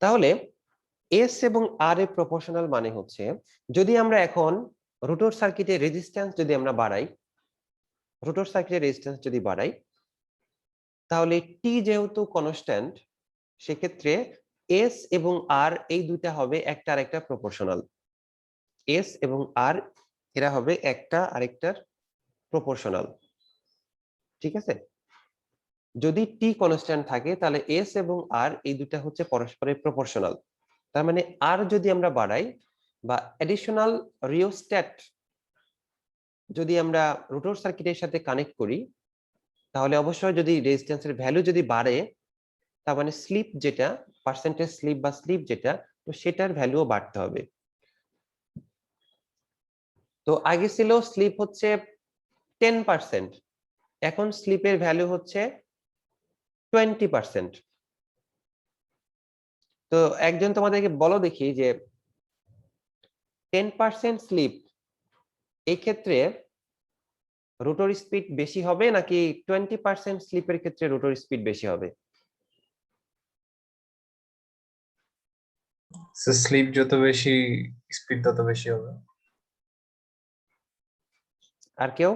তাহলে এস এবং আর এর প্রপোর্শনাল মানে হচ্ছে যদি আমরা এখন রোটর সার্কিটের রেজিস্ট্যান্স যদি আমরা বাড়াই, রোটর সার্কিটের রেজিস্ট্যান্স যদি বাড়াই, তাহলে টি যেহেতু কনস্ট্যান্ট সেক্ষেত্রে এস এবং আর এই দুইটা হবে একটা আরেকটা প্রপোর্শনাল, এস এবং আর এরা হবে একটা আরেকটার প্রপোর্শনাল, ঠিক আছে। যদি টি কনস্ট্যান্ট থাকে তাহলে এস এবং আর এই দুটা হচ্ছে পরস্পরের প্রপোর্শনাল। তার মানে আর যদি আমরা বাড়াই বা অ্যাডিশনাল রিওস্ট্যাট যদি আমরা রোটর সার্কিটের সাথে কানেক্ট করি, তাহলে অবশ্যই যদি রেজিস্ট্যান্সের ভ্যালু যদি বাড়ে, তার মানে স্লিপ যেটা পার্সেন্টেজ স্লিপ বা স্লিপ যেটা, তো সেটার ভ্যালুও বাড়তে হবে। তো আগে ছিল স্লিপ হচ্ছে 10%, এখন স্লিপের ভ্যালু হচ্ছে 20%। তো একজন তোমাদেরকে বলো দেখি যে 10% স্লিপ এই ক্ষেত্রে রোটর স্পিড বেশি হবে নাকি 20% স্লিপের ক্ষেত্রে রোটর স্পিড বেশি হবে? স্লিপ যত বেশি স্পিড তত বেশি হবে। আর কেউ?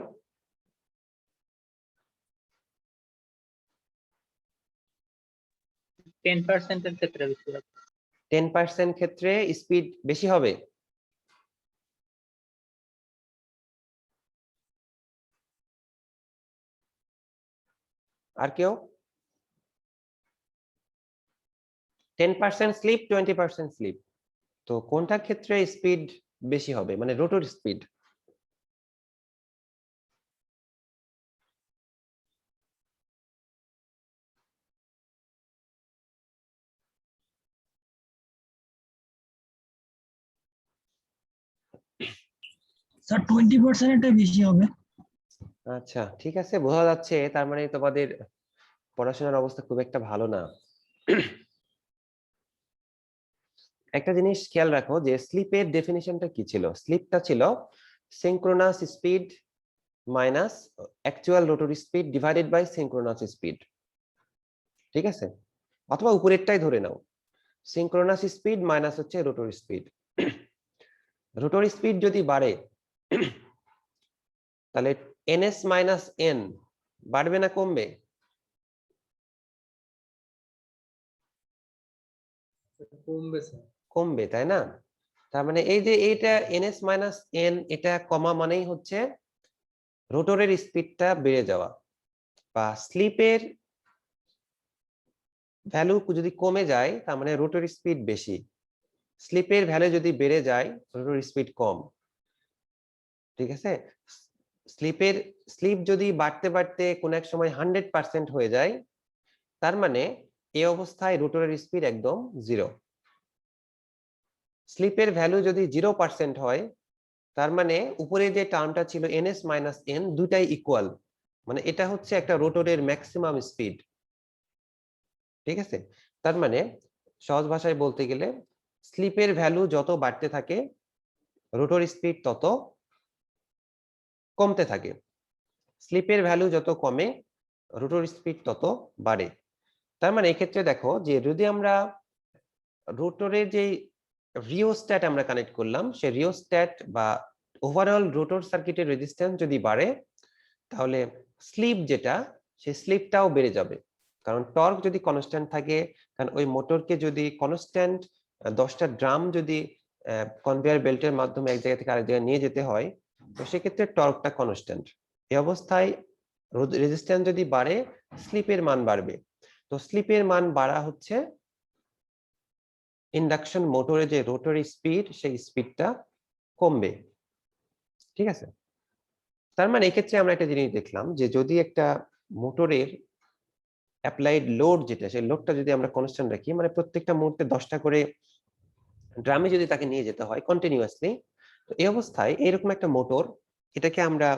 10% এর ক্ষেত্রে বেশি হবে। 10% ক্ষেত্রে স্পিড বেশি হবে। আর কেউ? 10% স্লিপ, 20% স্লিপ, তো কোনটার ক্ষেত্রে স্পিড বেশি হবে, মানে রোটর স্পিড? স্যার 20% এটা বেশি হবে। আচ্ছা ঠিক আছে, বোঝা যাচ্ছে তার মানে তোমাদের পড়াশোনার অবস্থা খুব একটা ভালো না। একটা জিনিস খেয়াল রাখো যে স্লিপের ডেফিনিশনটা কি ছিল। স্লিপটা ছিল synchronous speed minus actual rotary speed divided by synchronous speed, ঠিক আছে? অথবা উপরেরটাই ধরে নাও, সিনক্রোনাস স্পিড মাইনাস হচ্ছে রোটর স্পিড। রোটর স্পিড যদি বাড়ে তাহলে ns মাইনাস n বাড়বে না কমবে? কমবে স্যার। কমবে, তাই না? তার মানে এই যে এইটা ns মাইনাস n, এটা কমা মানেই হচ্ছে রোটরের স্পিডটা বেড়ে যাওয়া, বা স্লিপের ভ্যালু যদি কমে যায় তার মানে রোটর স্পিড বেশি, স্লিপের ভ্যালু যদি বেড়ে যায় রোটর স্পিড কম, ঠিক আছে? স্লিপ যদি বাড়তে বাড়তে কোন এক সময় 100% হয়ে যায় তার মানে এই অবস্থায় রোটরের স্পিড একদম 0। স্লিপের ভ্যালু যদি 0% হয় তার মানে উপরে যে টার্মটা ছিল ns মাইনাস n দুটাই ইকুয়াল, মানে এটা হচ্ছে একটা রোটরের ম্যাক্সিমাম স্পিড, ঠিক আছে? তার মানে সহজ ভাষায় বলতে গেলে স্লিপের ভ্যালু যত বাড়তে থাকে রোটর স্পিড তত কমতে থাকে, স্লিপের ভ্যালু যত কমে রোটর স্পিড তত বাড়ে। তার মানে এক্ষেত্রে দেখো যে যদি আমরা রোটরের যে রিওস্ট্যাট আমরা কানেক্ট করলাম, সেই রিওস্ট্যাট বা ওভারঅল রোটর সার্কিটের রেজিস্ট্যান্স যদি বাড়ে তাহলে স্লিপ যেটা, সেই স্লিপটাও বেড়ে যাবে, কারণ টর্ক যদি কনস্ট্যান্ট থাকে, কারণ ওই মোটরকে যদি কনস্ট্যান্ট 10টা ড্রাম যদি কনভেয়ার বেল্টের মাধ্যমে এক জায়গা থেকে আরেক জায়গায় নিয়ে যেতে হয়, তো সেক্ষেত্রে টর্কটা কনস্ট্যান্ট। এই অবস্থায় রেজিস্ট্যান্স যদি বাড়ে স্লিপের মান বাড়বে, তো স্লিপের মান বাড়া হচ্ছে ইন্ডাকশন মোটরে যে রোটরি স্পিড সেই স্পিডটা কমবে, ঠিক আছে? তার মানে এক্ষেত্রে আমরা একটা জিনিস দেখলাম যে যদি একটা মোটরের অ্যাপ্লাইড লোড যেটা, সেই লোডটা যদি আমরা কনস্ট্যান্ট রাখি, মানে প্রত্যেকটা মুহূর্তে 10টা করে ড্রামে যদি তাকে নিয়ে যেতে হয় কন্টিনিউয়াসলি, তো এই অবস্থায় এরকম একটা মোটর, এটাকে আমরা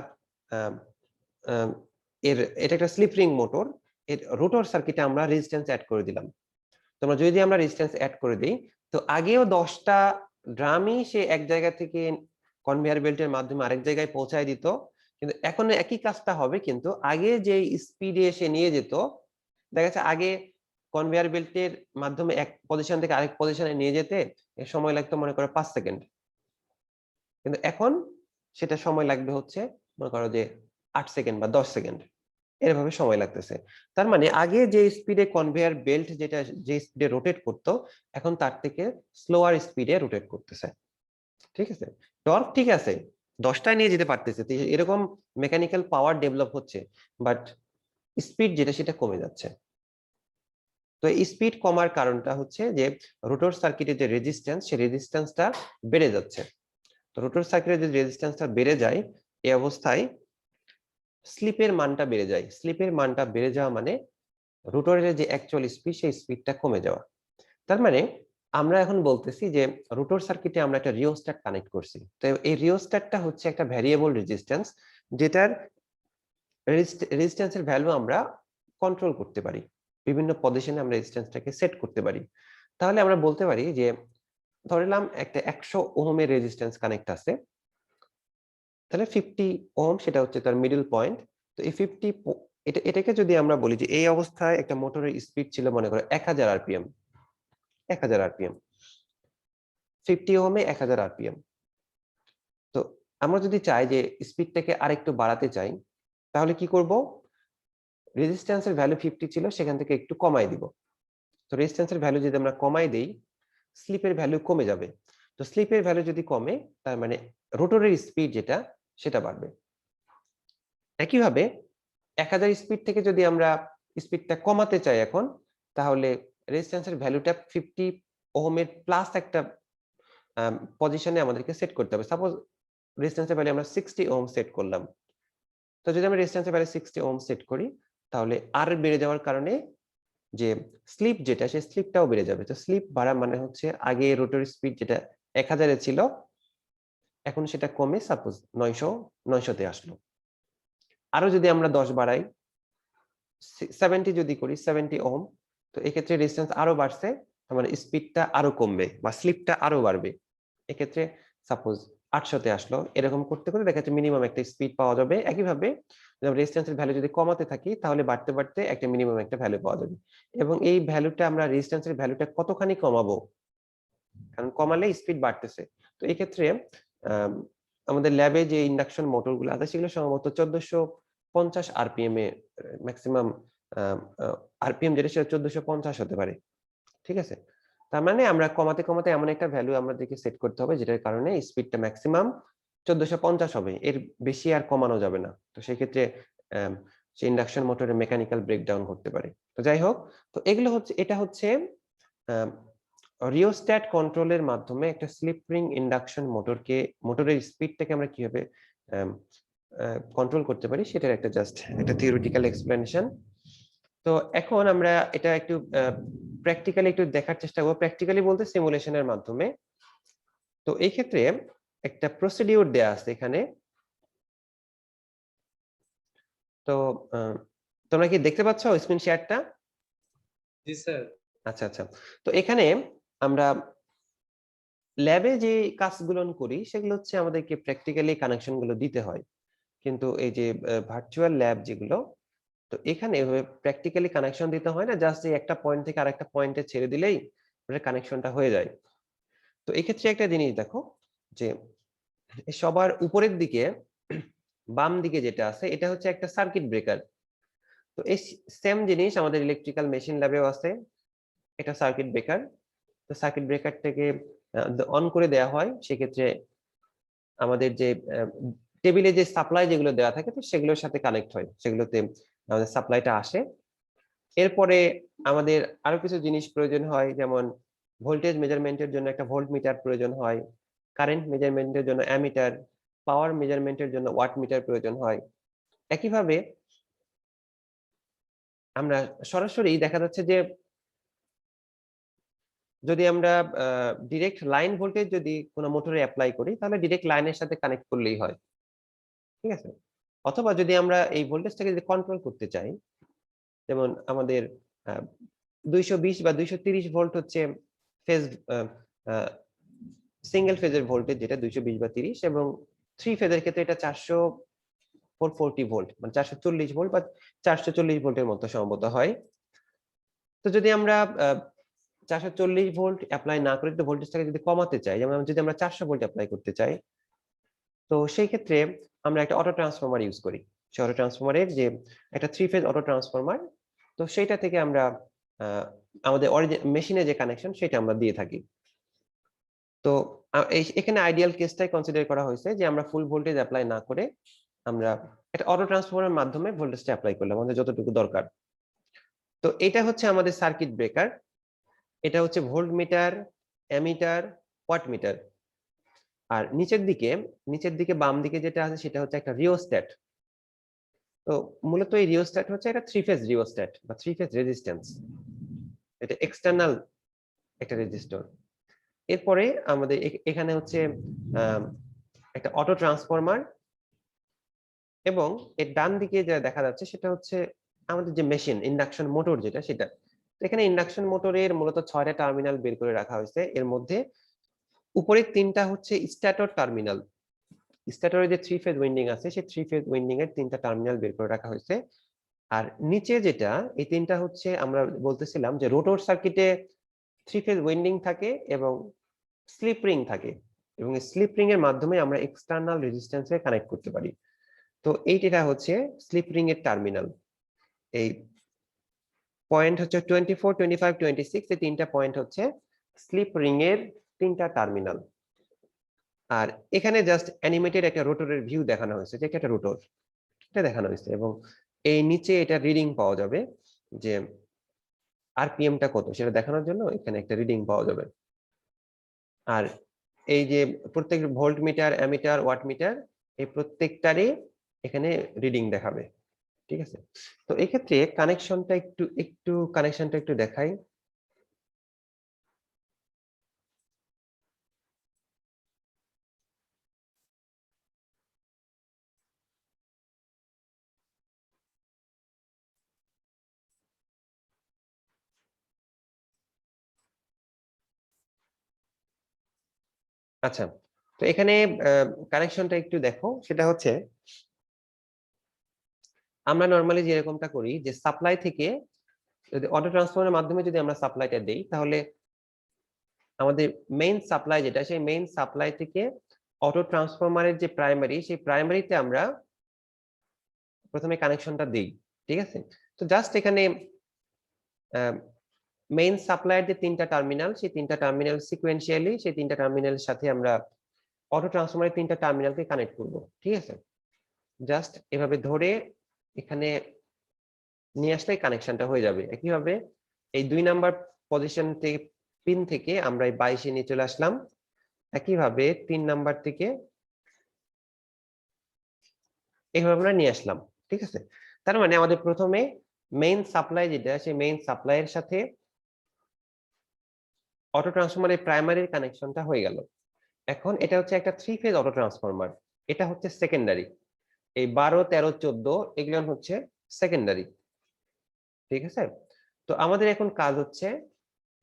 এটা একটা স্লিপ রিং মোটর, এর রোটর সার্কিটে আমরা রেজিস্ট্যান্স অ্যাড করে দিলাম। তোমরা যদি আমরা রেজিস্ট্যান্স অ্যাড করে দিই, তো আগেও 10টা ড্রামই সে এক জায়গা থেকে কনভেয়ার বেল্টের মাধ্যমে আরেক জায়গায় পৌঁছায় দিত, কিন্তু এখন একই কাজটা হবে, কিন্তু আগে যে স্পিডে সে নিয়ে যেত, দেখা যাচ্ছে আগে কনভেয়ার বেল্টের মাধ্যমে এক পজিশন থেকে আরেক পজিশনে নিয়ে যেতে এর সময় লাগতো মনে করো 5 সেকেন্ড, কিন্তু এখন সেটা সময় লাগবে হচ্ছে মনে করো যে 8 সেকেন্ড বা 10 সেকেন্ড, এরভাবে সময় লাগতেছে। তার মানে আগে যে স্পিডে কনভেয়ার বেল্ট যেটা যে স্পিডে রোটেট করতো, এখন তার থেকে স্লোয়ার স্পিডে রোটেট করতেছে, ঠিক আছে? টর্ক ঠিক আছে, 10টায় নিয়ে যেতে পারতেছে, তো এরকম মেকানিক্যাল পাওয়ার ডেভেলপ হচ্ছে, বাট স্পিড যেটা সেটা কমে যাচ্ছে। তো স্পিড কমার কারণটা হচ্ছে যে রোটর সার্কিটের যে রেজিস্ট্যান্স, সেই রেজিস্ট্যান্সটা বেড়ে যাচ্ছে। তো রোটর সার্কিটের যে রেজিস্ট্যান্সটা বেড়ে যায়, এই অবস্থায় স্লিপের মানটা বেড়ে যায়। স্লিপের মানটা বেড়ে যাওয়া মানে রোটরের যে অ্যাকচুয়াল স্পিড, সেই স্পিডটা কমে যাওয়া। তার মানে আমরা এখন বলতেছি যে রোটর সার্কিটে আমরা একটা রিওস্ট্যাট কানেক্ট করছি, তো এই রিওস্ট্যাটটা হচ্ছে একটা ভ্যারিয়েবল রেজিস্ট্যান্স, যেটার রেজিস্ট্যান্সের ভ্যালু আমরা কন্ট্রোল করতে পারি, বিভিন্ন পজিশনে আমরা রেজিস্ট্যান্সটাকে সেট করতে পারি। তাহলে আমরা বলতে পারি যে ধরলাম একটা 100 ওহমের রেজিস্ট্যান্স কানেক্ট আছে, তাহলে 50 ওহম সেটা হচ্ছে তার মিডল পয়েন্ট। তো এই 50 এটাকে যদি আমরা বলি যে এই অবস্থায় একটা মোটরের স্পিড ছিল মনে করো 1000 আরপিএম, 1000 আরপিএম, 50 ওহমে 1000 আরপিএম। তো আমরা যদি চাই যে স্পিডটাকে আরেকটু বাড়াতে চাই, তাহলে কি করব? রেজিস্ট্যান্সের ভ্যালু 50 ছিল, সেখান থেকে একটু কমাই দিব, তো রেজিস্ট্যান্সের ভ্যালু যদি আমরা কমাই দেই, স্লিপের ভ্যালু কমে যাবে। তো স্লিপের ভ্যালু যদি কমে, তার মানে রোটরের স্পিড যেটা সেটা বাড়বে। একইভাবে 1000 স্পিড থেকে যদি আমরা স্পিডটা কমাতে চাই এখন, তাহলে রেজিস্ট্যান্সের ভ্যালুটা 50 ওহমের প্লাস একটা পজিশনে আমাদেরকে সেট করতে হবে। সাপোজ রেজিস্ট্যান্সের ভ্যালু আমরা 60 ওহম সেট করলাম। তো যদি আমরা রেজিস্ট্যান্সের ভ্যালু 60 ওহম সেট করি, তাহলে আর বেড়ে যাওয়ার কারণে যে স্লিপ যেটা, সেই স্লিপটাও বেড়ে যাবে। তো স্লিপ বাড়া মানে হচ্ছে আগে রোটর স্পিড যেটা 1000 এ ছিল, এখন সেটা কমে সাপোজ 900 তে আসলো। আরো যদি আমরা 10 বাড়াই, 70 যদি করি, 70 ওহম, তো এক্ষেত্রে রেজিস্ট্যান্স আরো বাড়ছে, মানে স্পিডটা আরো কমবে বা স্লিপটা আরো বাড়বে। এক্ষেত্রে সাপোজ 800 তে আসলো। এরকম করতে করতে দেখা যাচ্ছে মিনিমাম একটা স্পিড পাওয়া যাবে। একইভাবে রেজিস্ট্যান্সের ভ্যালু যদি কমাতে থাকি, তাহলে বাড়তে বাড়তে একটা মিনিমাম একটা ভ্যালু পাওয়া যাবে। এবং এই ভ্যালুটা আমরা রেজিস্ট্যান্সের ভ্যালুটা কতখানি কমাবো, কারণ কমালে স্পিড বাড়তেছে। তো এই ক্ষেত্রে আমাদের ল্যাবে যে ইন্ডাকশন মোটরগুলো আছে, সেগুলো সম্ভবত 1450 আরপিএম এ ম্যাক্সিমাম আরপিএম যেটা, সেটা 1450 হতে পারে। ঠিক আছে, তার মানে আমরা কমাতে কমাতে এমন একটা ভ্যালু আমাদেরকে সেট করতে হবে যেটার কারণে স্পিডটা ম্যাক্সিমাম 1450 হবে, এর বেশি আর কমানো যাবে না। তো সেই ক্ষেত্রে সেই ইন্ডাকশন মোটরের মেকানিক্যাল ব্রেকডাউন ঘটতে পারে। তো যাই হোক, তো এগুলো হচ্ছে, এটা হচ্ছে রিওস্ট্যাট কন্ট্রোলের মাধ্যমে একটা স্লিপ রিং ইন্ডাকশন মোটরের স্পিডটাকে আমরা কিভাবে কন্ট্রোল করতে পারি, সেটার একটা জাস্ট একটা থিওরিটিক্যাল এক্সপ্লেনেশন। তো এখন আমরা এটা একটু প্র্যাকটিক্যালি একটু দেখার চেষ্টা করব, প্র্যাকটিক্যালি বলতে সিমুলেশনের মাধ্যমে। তো এই ক্ষেত্রে একটা প্রসিডিউর দেয়া আছে এখানে। তো তোমরা কি দেখতে পাচ্ছ স্ক্রিন শেয়ারটা? জি স্যার। আচ্ছা আচ্ছা, তো এখানে আমরা ল্যাবে যে কাজগুলো করি, সেগুলো হচ্ছে আমাদেরকে প্র্যাকটিক্যালি কানেকশন গুলো দিতে হয়। কিন্তু এই যে ভার্চুয়াল ল্যাব যেগুলো, তো এখানে এভাবে প্র্যাকটিক্যালি কানেকশন দিতে হয় না, জাস্ট এই একটা পয়েন্ট থেকে আরেকটা পয়েন্টে ছেড়ে দিলেই কানেকশনটা হয়ে যায়। তো এই ক্ষেত্রে একটা জিনিস দেখো, যে সবার উপরের দিকে বাম দিকে যেটা আছে, এটা হচ্ছে একটা সার্কিট ব্রেকার। তো এই সেম জিনিস আমাদের ইলেকট্রিক্যাল মেশিন ল্যাবেও আছে, এটা সার্কিট ব্রেকার। তো সার্কিট ব্রেকারটাকে অন করে দেওয়া হয়, সেক্ষেত্রে আমাদের যে টেবিলে যে সাপ্লাই যেগুলো দেওয়া থাকে, তো সেগুলোর সাথে কানেক্ট হয়, সেগুলোতে আমাদের সাপ্লাইটা আসে। এরপরে আমাদের আরো কিছু জিনিস প্রয়োজন হয়, যেমন ভোল্টেজ মেজারমেন্টের জন্য একটা ভোল্ট মিটার প্রয়োজন হয়, কারেন্ট মেজারমেন্টের জন্য অ্যামিটার, পাওয়ার মেজারমেন্টের জন্য ওয়াট মিটার প্রয়োজন হয়। একইভাবে আমরা সরাসরি দেখা যাচ্ছে যে যদি আমরা ডিরেক্ট লাইন ভোল্টেজ যদি কোনো মোটরে অ্যাপ্লাই করি, তাহলে ডিরেক্ট লাইনের সাথে কানেক্ট করলেই হয়। ঠিক আছে, অথবা যদি আমরা এই ভোল্টেজটাকে যদি কন্ট্রোল করতে চাই, যেমন আমাদের 220 বা 230 ভোল্ট হচ্ছে ফেজ, সিঙ্গেল ফেজের ভোল্টেজ যেটা 220 বা 30, এবং 3 ফেজের ক্ষেত্রে এটা 440 ভোল্ট, মানে 440 ভোল্ট বা 440 ভোল্টের মতো সম্ভবত হয়। তো যদি আমরা 440 ভোল্ট অ্যাপ্লাই না করে একটু ভোল্টেজটাকে যদি কমাতে চাই, যেমন যদি আমরা 400 ভোল্ট অ্যাপ্লাই করতে চাই, তো সেই ক্ষেত্রে আমরা একটা অটো ট্রান্সফরমার ইউজ করি। সেই অটো ট্রান্সফরমারের যে একটা 3 ফেজ অটো ট্রান্সফরমার, তো সেইটা থেকে আমরা আমাদের মেশিনে যে কানেকশন সেটা আমরা দিয়ে থাকি। তো এখানে আইডিয়াল কেসটাই কনসিডার করা হয়েছে, যে আমরা ফুল ভোল্টেজ অ্যাপ্লাই না করে আমরা একটা অটো ট্রান্সফরমারের মাধ্যমে ভোল্টেজটা অ্যাপ্লাই করলাম আমাদের যতটুকু দরকার। তো এটা হচ্ছে আমাদের সার্কিট ব্রেকার, এটা হচ্ছে volt metre, ammeter, watt meter. আর নিচের দিকে বাম দিকে যেটা আছে, সেটা হচ্ছে একটা রিওস্ট্যাট। তো মূলত এই রিওস্ট্যাট হচ্ছে একটা 3 ফেজ রিওস্ট্যাট বা 3 ফেজ রেজিস্ট্যান্স, এটা এক্সটার্নাল একটা রেজিস্টর। এরপরে আমাদের এখানে হচ্ছে একটা অটো ট্রান্সফরমার, এবং এর ডান দিকে যা দেখা যাচ্ছে সেটা হচ্ছে আমাদের যে মেশিন ইন্ডাকশন মোটর যেটা, সেটা। এখানে ইন্ডাকশন মোটরের মূলত 6টা টার্মিনাল বের করে রাখা হয়েছে। এর মধ্যে উপরের 3টা হচ্ছে স্ট্যাটর টার্মিনাল। স্ট্যাটরে যে 3 ফেজ উইন্ডিং আছে, সেই 3 ফেজ উইন্ডিং এর 3টা টার্মিনাল বের করে রাখা হয়েছে। আর নিচে যেটা, এই 3টা হচ্ছে আমরা বলতেছিলাম যে রোটর সার্কিটে 3 ফেজ উইন্ডিং থাকে এবং স্লিপ রিং থাকে, এবং এই স্লিপ রিং এর মাধ্যমে আমরা এক্সটার্নাল রেজিস্ট্যান্সে কানেক্ট করতে পারি। তো এইটা হচ্ছে স্লিপ রিং এর টার্মিনাল। এই পয়েন্ট হচ্ছে 24, 25, 26, এই তিনটা পয়েন্ট হচ্ছে স্লিপ রিং এর তিনটা টার্মিনাল। আর এখানে জাস্ট অ্যানিমেটেড একটা রোটরের ভিউ দেখানো হয়েছে, যে একটা রোটর এটা দেখানো হয়েছে, এবং এই নিচে এটা রিডিং পাওয়া যাবে যে আরপিএমটা কত সেটা দেখানোর জন্য এখানে একটা রিডিং পাওয়া যাবে। আর এই যে প্রত্যেক volt metre, ammeter, watt meter, এই প্রত্যেকটারই এখানে রিডিং দেখাবে। ঠিক আছে, তো এক্ষেত্রে কানেকশনটা একটু দেখাই। আচ্ছা, তো এখানে কানেকশনটা একটু দেখো, সেটা হচ্ছে আমরা নরমালি যেরকমটা করি যে সাপ্লাই থেকে যদি অটো ট্রান্সফরমারের মাধ্যমে যদি আমরা সাপ্লাইটা দেই, তাহলে আমাদের মেইন সাপ্লাই যেটা, সেই মেইন সাপ্লাই থেকে অটো ট্রান্সফরমারের যে প্রাইমারি, সেই প্রাইমারিতে আমরা প্রথমে কানেকশনটা দেই। ঠিক আছে, তো জাস্ট এখানে মেইন সাপ্লাইয়ের যে তিনটা টার্মিনাল, সেই তিনটা টার্মিনাল সিকোয়েন্সিয়ালি সেই তিনটা টার্মিনালের সাথে আমরা অটো ট্রান্সফরমারের তিনটা টার্মিনালকে কানেক্ট করব। ঠিক আছে, জাস্ট এভাবে ধরে এখানে নিয়ে আসলে কানেকশনটা হয়ে যাবে। একইভাবে এই 2 নাম্বার পজিশন থেকে পিন থেকে আমরা এই 22 নিয়ে চলে আসলাম, একইভাবে 3 নাম্বার থেকে এইভাবে আমরা নিয়ে আসলাম। ঠিক আছে, তার মানে আমাদের প্রথমে মেইন সাপ্লাই যেটা, সেই মেইন সাপ্লাইয়ের সাথে অটো ট্রান্সফরমারের প্রাইমারির কানেকশনটা হয়ে গেল। এখন এটা হচ্ছে একটা 3 ফেজ অটো ট্রান্সফরমার, এটা হচ্ছে সেকেন্ডারি। এই 12, 13, 14 এগুলো হচ্ছে সেকেন্ডারি। ঠিক আছে, তো আমাদের এখন কাজ হচ্ছে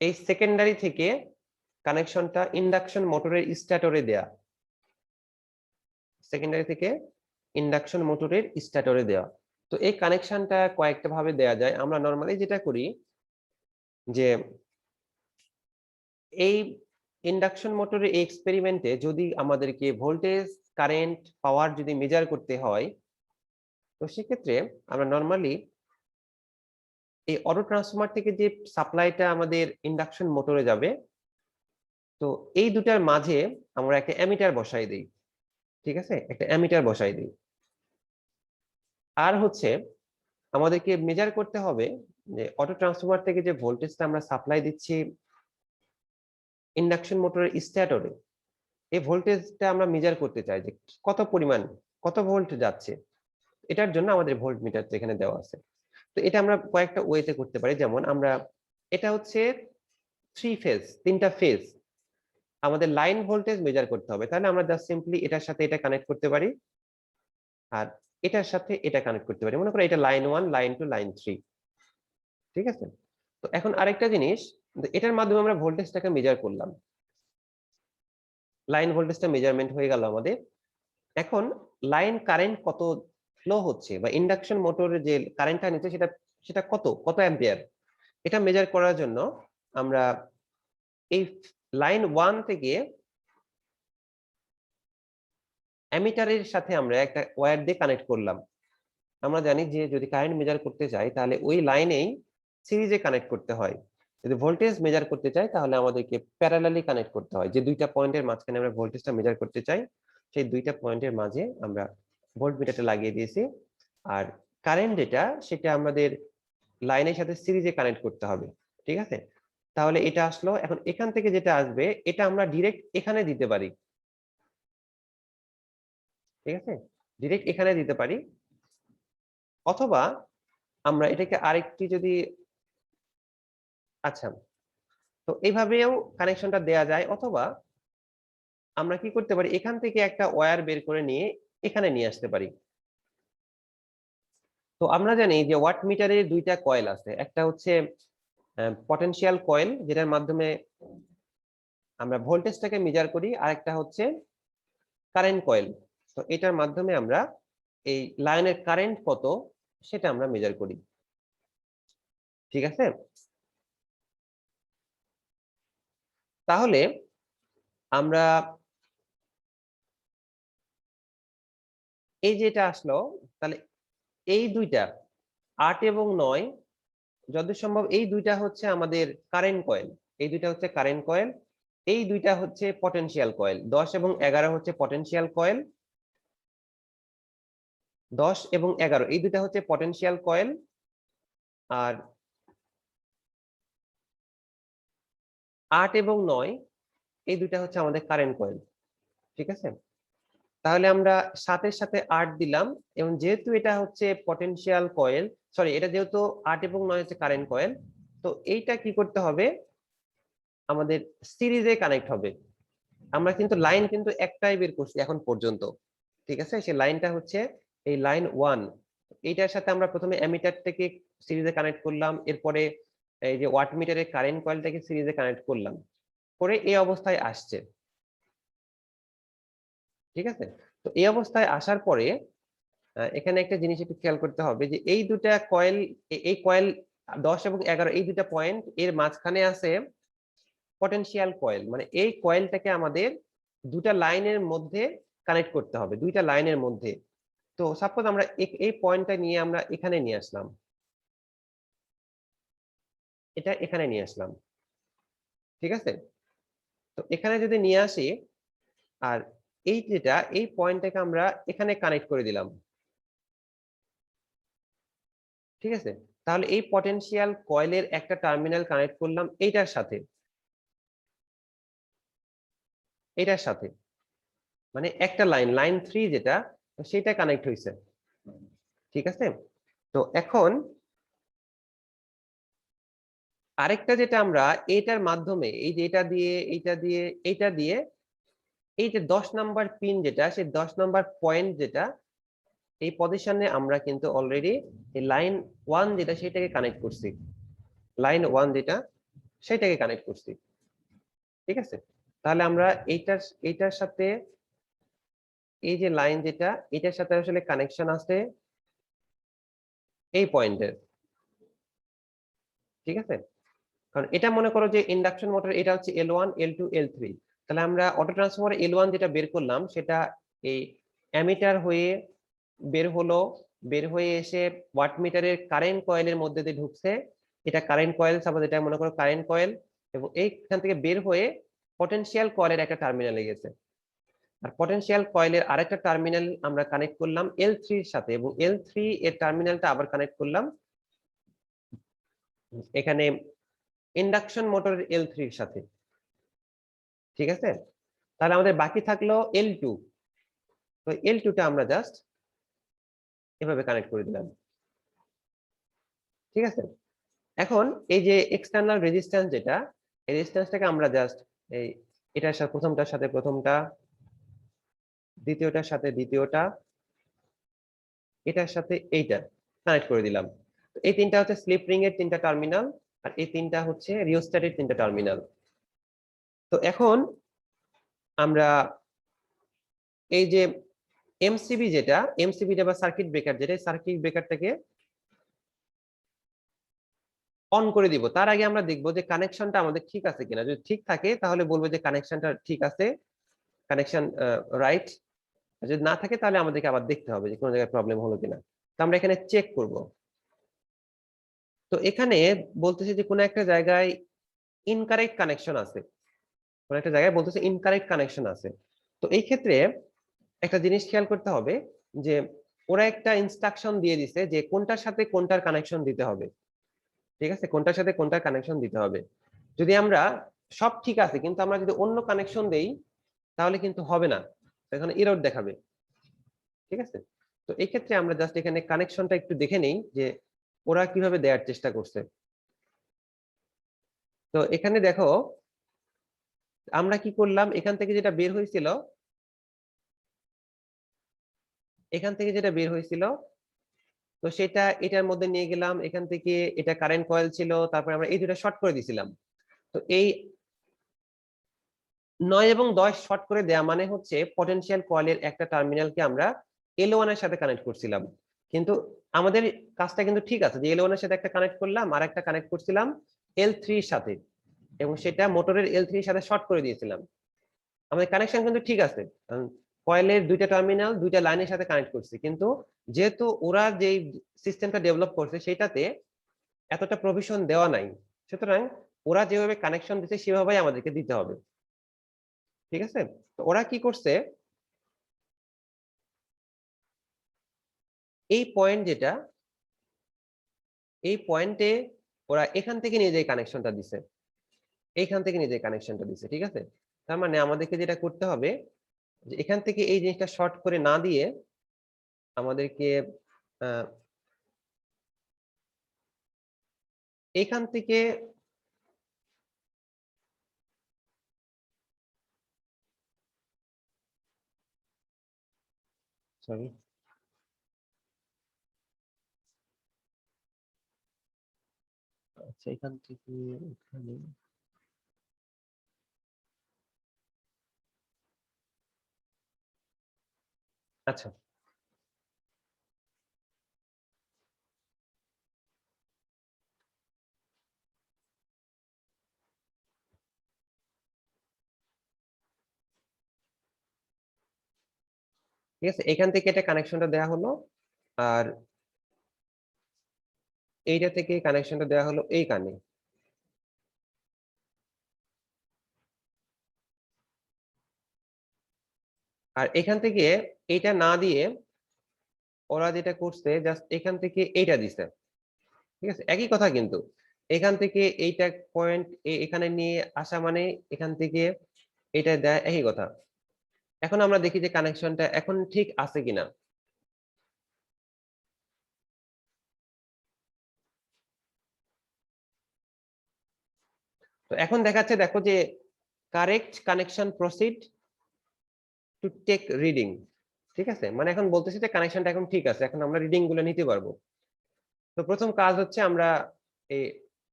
এই সেকেন্ডারি থেকে কানেকশনটা ইন্ডাকশন মোটরের স্ট্যাটরে দেয়া। সেকেন্ডারি থেকে ইন্ডাকশন মোটরের স্ট্যাটরে দেওয়া। তো এই কানেকশনটা কয়েকটা ভাবে দেয়া যায়। আমরা নরমালি যেটা করি যে এই ইন্ডাকশন মোটরের এক্সপেরিমেন্টে যদি আমাদেরকে ভোল্টেজ, কারেন্ট, পাওয়ার যদি মেজার করতে হয়, তো সেক্ষেত্রে আমরা নরমালি এই অটো ট্রান্সফরমার থেকে যে সাপ্লাইটা আমাদের ইন্ডাকশন মোটরে যাবে, তো এই দুটার মাঝে আমরা একটা অ্যামিটার বসাই দিই। ঠিক আছে, একটা অ্যামিটার বসাই দিই। আর হচ্ছে আমাদেরকে মেজার করতে হবে যে অটো ট্রান্সফরমার থেকে যে ভোল্টেজটা আমরা সাপ্লাই দিচ্ছি ইন্ডাকশন মোটরের স্ট্যাটরে, এই ভোল্টেজটা আমরা মেজার করতে চাই যে কত পরিমাণ, কত ভোল্ট যাচ্ছে। এটার জন্য আমাদের ভোল্ট মিটার এখানে দেওয়া আছে। তো এটা আমরা কয়েকটা ওয়েতে করতে পারি। যেমন আমরা, এটা হচ্ছে 3 ফেজ, তিনটা ফেজ, আমাদের লাইন ভোল্টেজ মেজার করতে হবে, তাহলে আমরা জাস্ট সিম্পলি এটার সাথে এটা কানেক্ট করতে পারি, আর এটার সাথে এটা কানেক্ট করতে পারি। মনে করো এটা লাইন 1, লাইন 2, লাইন 3। ঠিক আছে, তো এখন আরেকটা জিনিস, এটার মাধ্যমে আমরা ভোল্টেজটাকে মেজার করলাম, লাইন ভোল্টেজটা মেজারমেন্ট হয়ে গেল আমাদের। এখন লাইন কারেন্ট কত ফ্লো হচ্ছে, বা ইন্ডাকশন মোটরের যে কারেন্টটা নিচ্ছে সেটা সেটা কত কত অ্যাম্পিয়ার, এটা মেজার করার জন্য আমরা এই লাইন 1 থেকে অ্যামিটারের সাথে আমরা একটা ওয়্যার দিয়ে কানেক্ট করলাম। আমরা জানি যে যদি কারেন্ট মেজার করতে চাই তাহলে ওই লাইনেই সিরিজে কানেক্ট করতে হয়। যদি ভোল্টেজ মেজার করতে চাই তাহলে আমাদেরকে প্যারালালি কানেক্ট করতে হয়। যে দুইটা পয়েন্টের মাঝখানে আমরা ভোল্টেজটা মেজার করতে চাই, সেই দুইটা পয়েন্টের মাঝে আমরা ভোল্ট মিটারটা লাগিয়ে দিয়েছি। আর কারেন্ট যেটা, সেটা আমাদের লাইনের সাথে সিরিজে কানেক্ট করতে হবে। ঠিক আছে, তাহলে এটা আসলো। এখন এখান থেকে যেটা আসবে এটা আমরা ডিরেক্ট এখানে দিতে পারি। ঠিক আছে, ডিরেক্ট এখানে দিতে পারি, অথবা আমরা এটাকে আরেকটি যদি, আচ্ছা, তো এইভাবেও কানেকশনটা দেয়া যায়। অথবা আমরা কি করতে পারি, এখান থেকে একটা ওয়্যার বের করে নিয়ে এখানে নিয়ে আসতে পারি। তো আমরা জানি যে ওয়াট মিটারের দুইটা কয়েল আছে, একটা হচ্ছে পটেনশিয়াল কয়েল যেটার মাধ্যমে আমরা ভোল্টেজটাকে মেজার করি, আর একটা হচ্ছে কারেন্ট কয়েল। তো এটার মাধ্যমে আমরা এই লাইনের কারেন্ট কত সেটা আমরা মেজার করি। ঠিক আছে, তাহলে আমরা এই যেটা আসলো, তাহলে এই দুইটা 8 এবং 9 যতদূর সম্ভব এই দুইটা হচ্ছে আমাদের কারেন্ট কয়েল, এই দুইটা হচ্ছে কারেন্ট কয়েল, এই দুইটা হচ্ছে পটেনশিয়াল কয়েল। 10 এবং 11 হচ্ছে পটেনশিয়াল কয়েল, 10 এবং 11 এই দুইটা হচ্ছে পটেনশিয়াল কয়েল, আর 8 এবং 9 এই দুইটা হচ্ছে আমাদের কারেন্ট কয়েল। ঠিক আছে, তাহলে আমরা 7-এর সাথে 8 দিলাম, এবং যেহেতু এটা হচ্ছে পটেনশিয়াল কয়েল, সরি এটা যেহেতু 8 এবং 9 হচ্ছে কারেন্ট কয়েল, তো এইটা কি করতে হবে, আমাদের সিরিজে কানেক্ট হবে। আমরা কিন্তু লাইন কিন্তু একটাই বের করছি এখন পর্যন্ত। ঠিক আছে, সেই লাইনটা হচ্ছে এই লাইন 1, এইটার সাথে আমরা প্রথমে অ্যামিটার থেকে সিরিজে কানেক্ট করলাম, এরপরে এই যে ওয়াটমিটারের কারেন্ট কয়েলটাকে সিরিজে কানেক্ট করলাম, করে এই অবস্থায় আসছে। ঠিক আছে, তো এই অবস্থায় আসার পরে এখানে একটা জিনিস একটু খেয়াল করতে হবে যে এই দুটা কয়েল, এই কয়েল 10 এবং 11 এই দুটা পয়েন্ট, এর মাঝখানে আছে পটেনশিয়াল কয়েল, মানে এই কয়েলটাকে আমাদের দুটা লাইনের মধ্যে কানেক্ট করতে হবে, দুইটা লাইনের মধ্যে। তো সাপোজ আমরা এই পয়েন্টটা নিয়ে আমরা এখানে নিয়ে আসলাম, এটা এখানে নিয়ে আসলাম। ঠিক আছে, তো এখানে যদি নিয়ে আসি, আর এই যেটা এই পয়েন্টটাকে আমরা এখানে কানেক্ট করে দিলাম। ঠিক আছে, তাহলে এই পটেনশিয়াল কয়েলের একটা টার্মিনাল কানেক্ট করলাম এইটার সাথে, এটার সাথে, মানে একটা লাইন, লাইন 3 যেটা, সেটা কানেক্ট হয়েছে। ঠিক আছে, তো এখন আরেকটা যেটা আমরা এটার মাধ্যমে, এই যে এটা দিয়ে, এইটা দিয়ে, এইটা দিয়ে, এই যে 10 নাম্বার পিন যেটা, সেই 10 নাম্বার পয়েন্ট যেটা, এই পজিশনে আমরা কিন্তু অলরেডি এই লাইন 1 যেটা সেটাকে কানেক্ট করছি, লাইন 1 যেটা সেটাকে কানেক্ট করছি। ঠিক আছে, তাহলে আমরা এইটার সাথে এই যে লাইন যেটা, এটার সাথে আসলে কানেকশন আছে এই পয়েন্টের। ঠিক আছে, কারণ এটা মনে করো যে ইন্ডাকশন মোটর, এটা হচ্ছে L1 L2 L3, তাহলে আমরা অটো ট্রান্সফরমার L1 যেটা বের করলাম সেটা এই অ্যামিটার হয়ে বের হলো, বের হয়ে এসে ওয়াটমিটারের কারেন্ট কয়েলের মধ্যে দিয়ে ঢুকছে, এটা কারেন্ট কয়েল, সাপোজ এটা মনে করো কারেন্ট কয়েল, এবং এইখান থেকে বের হয়ে পটেনশিয়াল কয়েলের একটা টার্মিনালে গেছে, আর পটেনশিয়াল কয়েলের আরেকটা টার্মিনাল আমরা কানেক্ট করলাম L3 এর সাথে, এবং L3 এর টার্মিনালটা আবার কানেক্ট করলাম এখানে ইন্ডাকশন মোটরের L3 এর সাথে। ঠিক আছে, তাহলে আমাদের বাকি থাকলো L2, তো L2 টা আমরা জাস্ট এভাবে কানেক্ট করে দিলাম। ঠিক আছে, এখন এই যে এক্সটার্নাল রেজিস্ট্যান্স যেটা, এই রেজিস্ট্যান্সটাকে আমরা জাস্ট এই এটার সাথে প্রথমটার সাথে প্রথমটা, দ্বিতীয়টার সাথে দ্বিতীয়টা, এটার সাথে এইটা কানেক্ট করে দিলাম। তো এই তিনটা হচ্ছে স্লিপ রিং এর তিনটা টার্মিনাল, আর এই তিনটা হচ্ছে রিওস্ট্যাটের তিনটা টার্মিনাল। তো এখন আমরা এই যে এমসিবি বা সার্কিট ব্রেকার যেটা, সার্কিট ব্রেকারটাকে অন করে দিব। তার আগে আমরা দেখবো যে কানেকশনটা আমাদের ঠিক আছে কিনা, যদি ঠিক থাকে তাহলে বলবো যে কানেকশনটা ঠিক আছে, কানেকশন রাইট। যদি না থাকে তাহলে আমাদেরকে আবার দেখতে হবে যে কোনো জায়গায় প্রবলেম হলো কিনা। তো আমরা এখানে চেক করব। তো এখানে বলতেছে যে কোনো একটা জায়গায় ইনকারেক্ট কানেকশন আছে, কোনো একটা জায়গায় বলতেছে ইনকারেক্ট কানেকশন আছে। তো এই ক্ষেত্রে একটা জিনিস খেয়াল করতে হবে যে ওরা একটা ইনস্ট্রাকশন দিয়ে দিছে যে কোনটার সাথে কোনটার কানেকশন দিতে হবে। ঠিক আছে, কোনটার সাথে কোনটার কানেকশন দিতে হবে। যদি আমরা সব ঠিক আছে কিন্তু আমরা যদি অন্য কানেকশন দেই তাহলে কিন্তু হবে না, এখানে এরর দেখাবে। ঠিক আছে, তো এই ক্ষেত্রে আমরা জাস্ট এখানে কানেকশনটা একটু দেখে নেই যে ওরা কিভাবে দেওয়ার চেষ্টা করছে। তো এখানে দেখো আমরা কি করলাম, এখান থেকে যেটা বের হয়েছিল, তো সেটা এটার মধ্যে নিয়ে গেলাম, এখান থেকে এটা কারেন্ট কয়েল ছিল, তারপরে আমরা এই দুটো শর্ট করে দিয়েছিলাম। তো এই 9 এবং 10 শর্ট করে দেয়া মানে হচ্ছে পটেনশিয়াল কয়েলের একটা টার্মিনালকে আমরা L1 এর সাথে কানেক্ট করছিলাম, কিন্তু আমাদের কাজটা কিন্তু ঠিক আছে যে L1 এর সাথে একটা কানেক্ট করলাম, আর একটা কানেক্ট করছিলাম L3 এর সাথে, এবং সেটা মোটরের L3 এর সাথে শর্ট করে দিয়েছিলাম। আমাদের কানেকশন কিন্তু ঠিক আছে, কয়েলের দুইটা টার্মিনাল দুইটা লাইনের সাথে কানেক্ট করছি, কিন্তু যেহেতু ওরা যে সিস্টেমটা ডেভেলপ করছে সেটাতে এতটা প্রভিশন দেওয়া নাই, সুতরাং ওরা যেভাবে কানেকশন দিচ্ছে সেভাবেই আমাদেরকে দিতে হবে। ঠিক আছে, তো ওরা কি করছে, এই পয়েন্ট যেটা, এই পয়েন্টে ওরা এখান থেকে নিয়ে যায় কানেকশনটা দিছে, এইখান থেকে নিয়ে যায় কানেকশনটা দিছে। ঠিক আছে, তার মানে আমাদেরকে যেটা করতে হবে যে এখান থেকে এই জিনিসটা শর্ট করে না দিয়ে আমাদেরকে এখান থেকে সরি আচ্ছা এখান থেকে এখানে আচ্ছা ঠিক আছে, এখান থেকে এটা কানেকশনটা দেওয়া হলো, আর এইটা থেকে কানেকশনটা দেওয়া হলো এই কানে। আর এখান থেকে এইটা না দিয়ে ওরা যেটা করছে জাস্ট এখান থেকে এইটা দিছে। ঠিক আছে, একই কথা কিন্তু এখান থেকে এইটা পয়েন্ট এখানে নিয়ে আসা মানে এখান থেকে এটা দেয়, একই কথা। এখন আমরা দেখি যে কানেকশনটা এখন ঠিক আছে কিনা। তো এখন দেখাচ্ছে, দেখো যে correct connection proceed to take reading. ঠিক আছে, মানে এখন বলতেছি যে কানেকশনটা এখন ঠিক আছে, এখন আমরা রিডিং গুলো নিতে পারবো। তো প্রথম কাজ হচ্ছে আমরা এই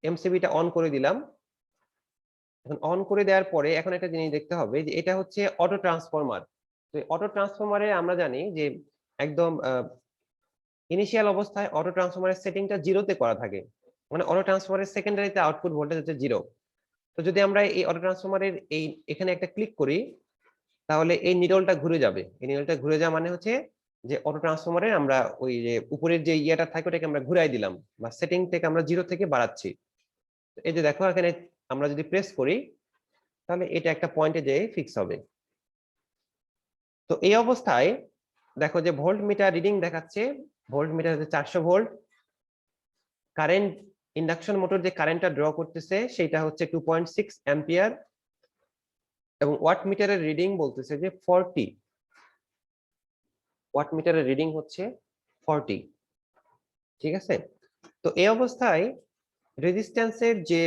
এমসিবিটা অন করে দিলাম। এখন অন করে দেওয়ার পরে এখন একটা জিনিস দেখতে হবে যে এটা হচ্ছে অটো ট্রান্সফরমার। তো অটো ট্রান্সফরমারে আমরা জানি যে একদম ইনিশিয়াল অবস্থায় অটো ট্রান্সফরমারের সেটিংটা জিরোতে করা থাকে, মানে অটো ট্রান্সফরমারের সেকেন্ডারিতে আউটপুট ভোল্টেজ হচ্ছে জিরো। তো যদি আমরা এই অটো ট্রান্সফরমারের এই এখানে একটা ক্লিক করি তাহলে এই নিডলটা ঘুরে যাবে। এই নিডলটা ঘুরে যাওয়া মানে হচ্ছে যে অটো ট্রান্সফরমারের আমরা ওই যে উপরের যে ইয়েটা থাকে ওটাকে আমরা ঘুরাই দিলাম, বা সেটিং থেকে আমরা জিরো থেকে বাড়াচ্ছি। এই যে দেখো এখানে আমরা যদি প্রেস করি তাহলে এটা একটা পয়েন্টে যেয়ে ফিক্স হবে। তো এই অবস্থায় দেখো যে ভোল্ট মিটার রিডিং দেখাচ্ছে, ভোল্ট মিটার হচ্ছে 400 ভোল্ট। কারেন্ট ইন্ডাকশন মোটর যে কারেন্টটা ড্র করতেছে সেটা হচ্ছে 2.6 অ্যাম্পিয়ার, এবং ওয়াট মিটারের রিডিং বলতেছে যে 40। ওয়াট মিটারের রিডিং হচ্ছে 40। ঠিক আছে, তো এই অবস্থায় রেজিস্ট্যান্সের যে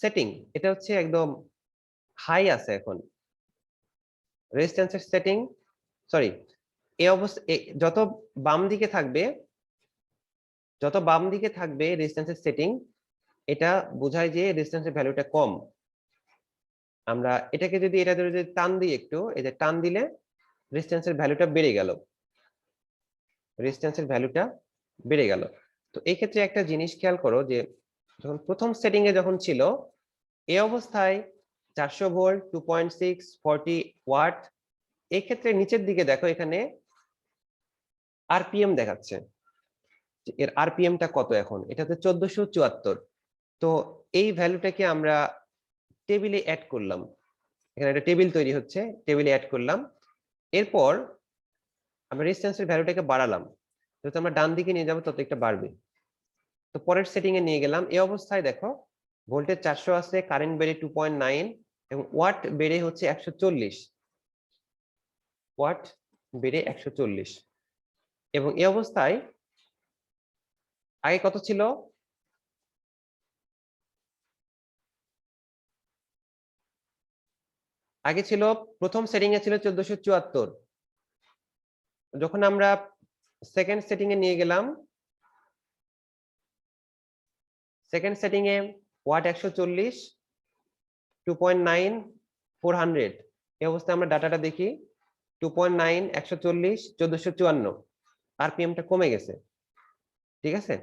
সেটিং এটা হচ্ছে একদম হাই আছে। এখন রেজিস্ট্যান্সের সেটিং সরি এই অবস্থা যত বাম দিকে থাকবে, যত বাম দিকে থাকবে রেজিস্ট্যান্সের সেটিং, এটা বোঝায় যে রেজিস্ট্যান্সের ভ্যালুটা কম। আমরা এটাকে যদি এটা ধরে যদি টান দিই একটু, এই যে টান দিলে রেজিস্ট্যান্সের ভ্যালুটা বেড়ে গেল, রেজিস্ট্যান্সের ভ্যালুটা বেড়ে গেল। তো এই ক্ষেত্রে একটা জিনিস খেয়াল করো যে যখন প্রথম সেটিং এ যখন ছিল এই অবস্থায় 400 ভোল্ট 2.6 40 ওয়াট, এই ক্ষেত্রে নিচের দিকে দেখো এখানে আরপিএম দেখাচ্ছে, এর আরপিএমটা কত এখন, এটাতে 1474। তো এই ভ্যালুটাকে আমরা টেবিলে অ্যাড করলাম, এখানে একটা টেবিল তৈরি হচ্ছে, টেবিলে অ্যাড করলাম। এরপর আমরা রেজিস্ট্যান্সের ভ্যালুটাকে বাড়ালাম, যত আমরা ডান দিকে নিয়ে যাবো তত একটা বাড়বে। তো পরের সেটিং এ নিয়ে গেলাম, এই অবস্থায় দেখো ভোল্টেজ 400 আছে, কারেন্ট বেড়ে 2.9 এবং ওয়াট বেড়ে হচ্ছে 140, ওয়াট বেড়ে 140। এবং এই অবস্থায় আগে কত ছিল, আগে ছিল প্রথম সেটিং এ ছিল 1474। যখন আমরা সেকেন্ড সেটিং এ নিয়ে গেলাম, সেকেন্ড সেটিং এ ওয়াট 140 2.9 400। এই অবস্থায় আমরা ডাটাটা দেখি 2.9 140 1454, আরপিএমটা কমে গেছে। ঠিক আছে,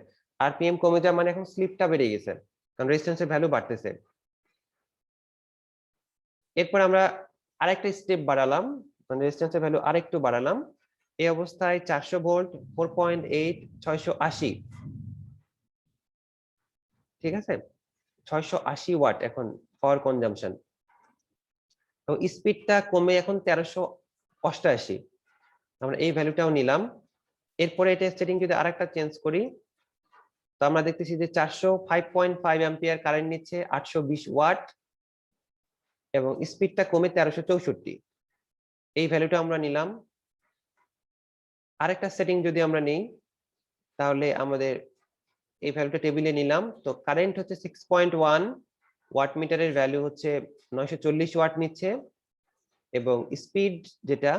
আরপিএম কমে যাওয়া মানে এখন স্লিপটা বেড়ে গেছে, কারণ রেজিস্ট্যান্সের ভ্যালু বাড়তেছে। এরপর আমরা আরেকটা স্টেপ বাড়ালাম, মানে রেজিস্ট্যান্সের ভ্যালু আরেকটু বাড়ালাম। এই অবস্থায় 400 ভোল্ট 4.8 680, ঠিক আছে, 680 ওয়াট এখন পাওয়ার কনজাম্পশন। তো স্পিডটা কমে এখন 1388, আমরা এই ভ্যালুটাও নিলাম। এরপরে এটা সেটিং যদি আরেকটা চেঞ্জ করি, তো আমরা দেখতেছি যে 5.5 অ্যাম্পিয়ার কারেন্ট নিচ্ছে, 820 ওয়াট, এবং স্পিডটা কমে 1364, এই ভ্যালুটা আমরা নিলাম। আরেকটা সেটিং যদি আমরা নেই, তাহলে আমাদের এই ভ্যালুটা টেবিলে নিলাম। তো কারেন্ট হচ্ছে 6.1 ওয়াট, মিটারের ভ্যালু হচ্ছে 940 ওয়াট নিচ্ছে, এবং স্পিড যেটা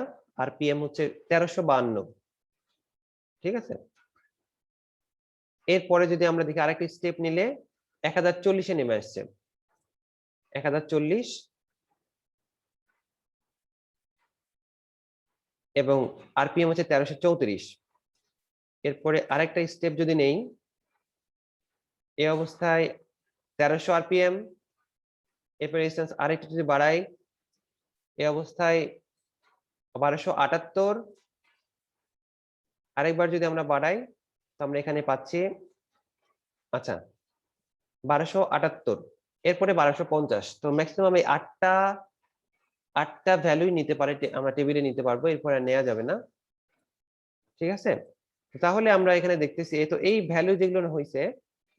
আরপিএম হচ্ছে 1352। ঠিক আছে, এরপরে যদি আমরা দেখি আরেকটা স্টেপ নিলে 1040-এ নেমে আসছে, 1040, এবং আরপিএম হচ্ছে 1334। এরপরে আরেকটা স্টেপ যদি নেই, এই অবস্থায় 1300 আরপিএম, এরপরে রেজিস্ট্যান্স আরেকটু যদি বাড়াই, এই অবস্থায় 1278, আরেকবার যদি আমরা বাড়াই, তো আমরা এখানে পাচ্ছি, আচ্ছা 1278, এরপরে 1250। তো ম্যাক্সিমাম এই আটটা ভ্যালুই নিতে পারে, আমরা টেবিলে নিতে পারবো, এরপরে আর নেওয়া যাবে না। ঠিক আছে, তাহলে আমরা এখানে দেখতেছি তো এই ভ্যালু যেগুলো হয়েছে,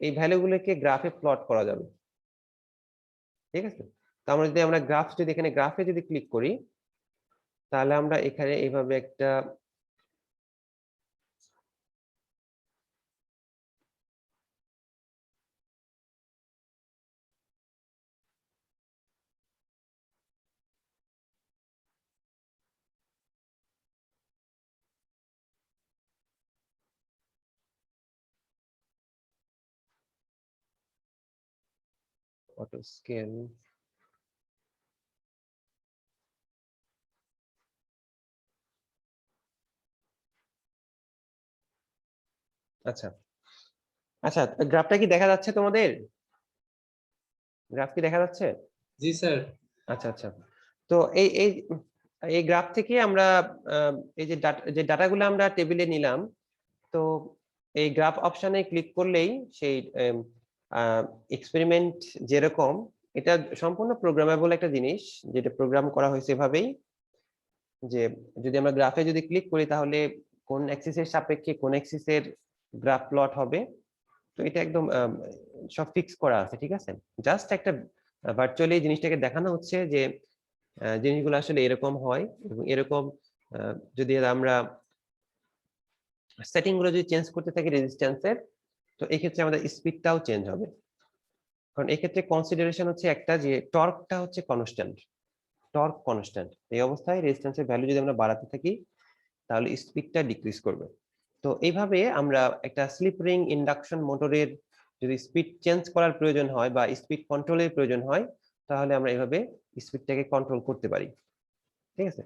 এই ভ্যালুগুলোকে গ্রাফে প্লট করা যাবে। ঠিক আছে, তো আমরা গ্রাফ যদি এখানে গ্রাফে যদি ক্লিক করি, তাহলে আমরা এখানে এইভাবে একটা অটো স্কেল, আচ্ছা আচ্ছা, গ্রাফটা কি দেখা যাচ্ছে তোমাদের? গ্রাফ কি দেখা যাচ্ছে? জি স্যার। আচ্ছা আচ্ছা, তো এই এই এই গ্রাফ থেকে আমরা এই যে ডাটাগুলো আমরা টেবিলে নিলাম, তো এই গ্রাফ অপশনে ক্লিক করলেই সেই এক্সপেরিমেন্ট যেরকম, এটা সম্পূর্ণ প্রোগ্রামেবল একটা জিনিস, যেটা প্রোগ্রাম করা হয়েছে এভাবেই, যে যদি আমরা গ্রাফে যদি ক্লিক করি, তাহলে কোন অ্যাক্সিসের সাপেক্ষে কোন অ্যাক্সিসের গ্রাফ প্লট হবে, তো এটা একদম সব ফিক্স করা আছে। ঠিক আছে, জাস্ট একটা ভার্চুয়ালি জিনিসটাকে দেখানো হচ্ছে যে জিনিসগুলো আসলে এরকম হয়, এবং এরকম যদি আমরা সেটিং গুলো যদি চেঞ্জ করতে থাকি রেজিস্ট্যান্সের, তো এই ক্ষেত্রে আমাদের স্পিডটাও চেঞ্জ হবে। কারণ এই ক্ষেত্রে কনসিডারেশন হচ্ছে একটা, যে টর্কটা হচ্ছে কনস্ট্যান্ট, টর্ক কনস্ট্যান্ট, এই অবস্থায় রেজিস্ট্যান্সের ভ্যালু যদি আমরা বাড়াতে থাকি, তাহলে স্পিডটা ডিক্রিজ করবে। তো এইভাবে আমরা একটা স্লিপ রিং ইন্ডাকশন মোটরের যদি স্পিড চেঞ্জ করার প্রয়োজন হয় বা স্পিড কন্ট্রোলের প্রয়োজন হয়, তাহলে আমরা এইভাবে স্পিডটাকে কন্ট্রোল করতে পারি। ঠিক আছে,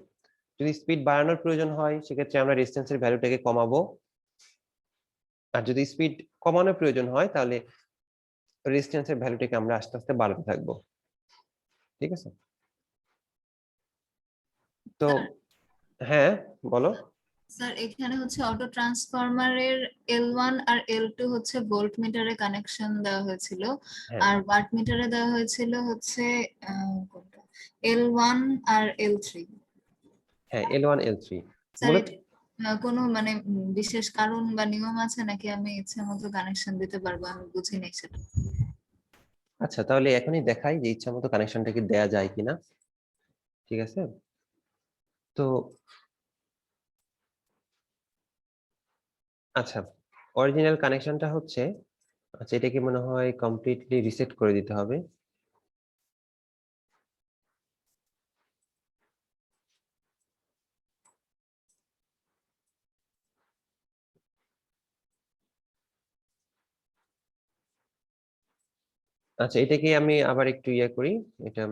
যদি স্পিড বাড়ানোর প্রয়োজন হয়, সেক্ষেত্রে আমরা রেজিস্ট্যান্সের ভ্যালুটাকে কমাবো, আর যদি স্পিড কমানোর প্রয়োজন হয়, তাহলে রেজিস্ট্যান্সের ভ্যালুটাকে আমরা আস্তে আস্তে বাড়াতে থাকবো। ঠিক আছে, তো হ্যাঁ বলো। স্যার এখানে হচ্ছে অটো ট্রান্সফরমারের L1 আর L2 হচ্ছে ভোল্ট মিটারে কানেকশন দেওয়া হয়েছিল, হ্যাঁ আর ওয়াট মিটারে দেওয়া হয়েছিল হচ্ছে কোনটা L1 আর L3। হ্যাঁ, L1 L3 স্যার মূলত। কোনো মানে বিশেষ কারণ বা নিয়ম আছে নাকি আমি ইচ্ছে মতো কানেকশন দিতে পারবো? আমি বুঝি নাই সেটা। আচ্ছা, তাহলে এখনই দেখাই যে ইচ্ছা মতো কানেকশনটা কি দেয়া যায় কিনা। ঠিক আছে, তো আচ্ছা, অরিজিনাল কানেকশনটা হচ্ছে, আচ্ছা এটাকে মনে হয় কমপ্লিটলি রিসেট করে দিতে হবে। আচ্ছা, এটাকে আমি আবার একটু ইয়ে করি, এটা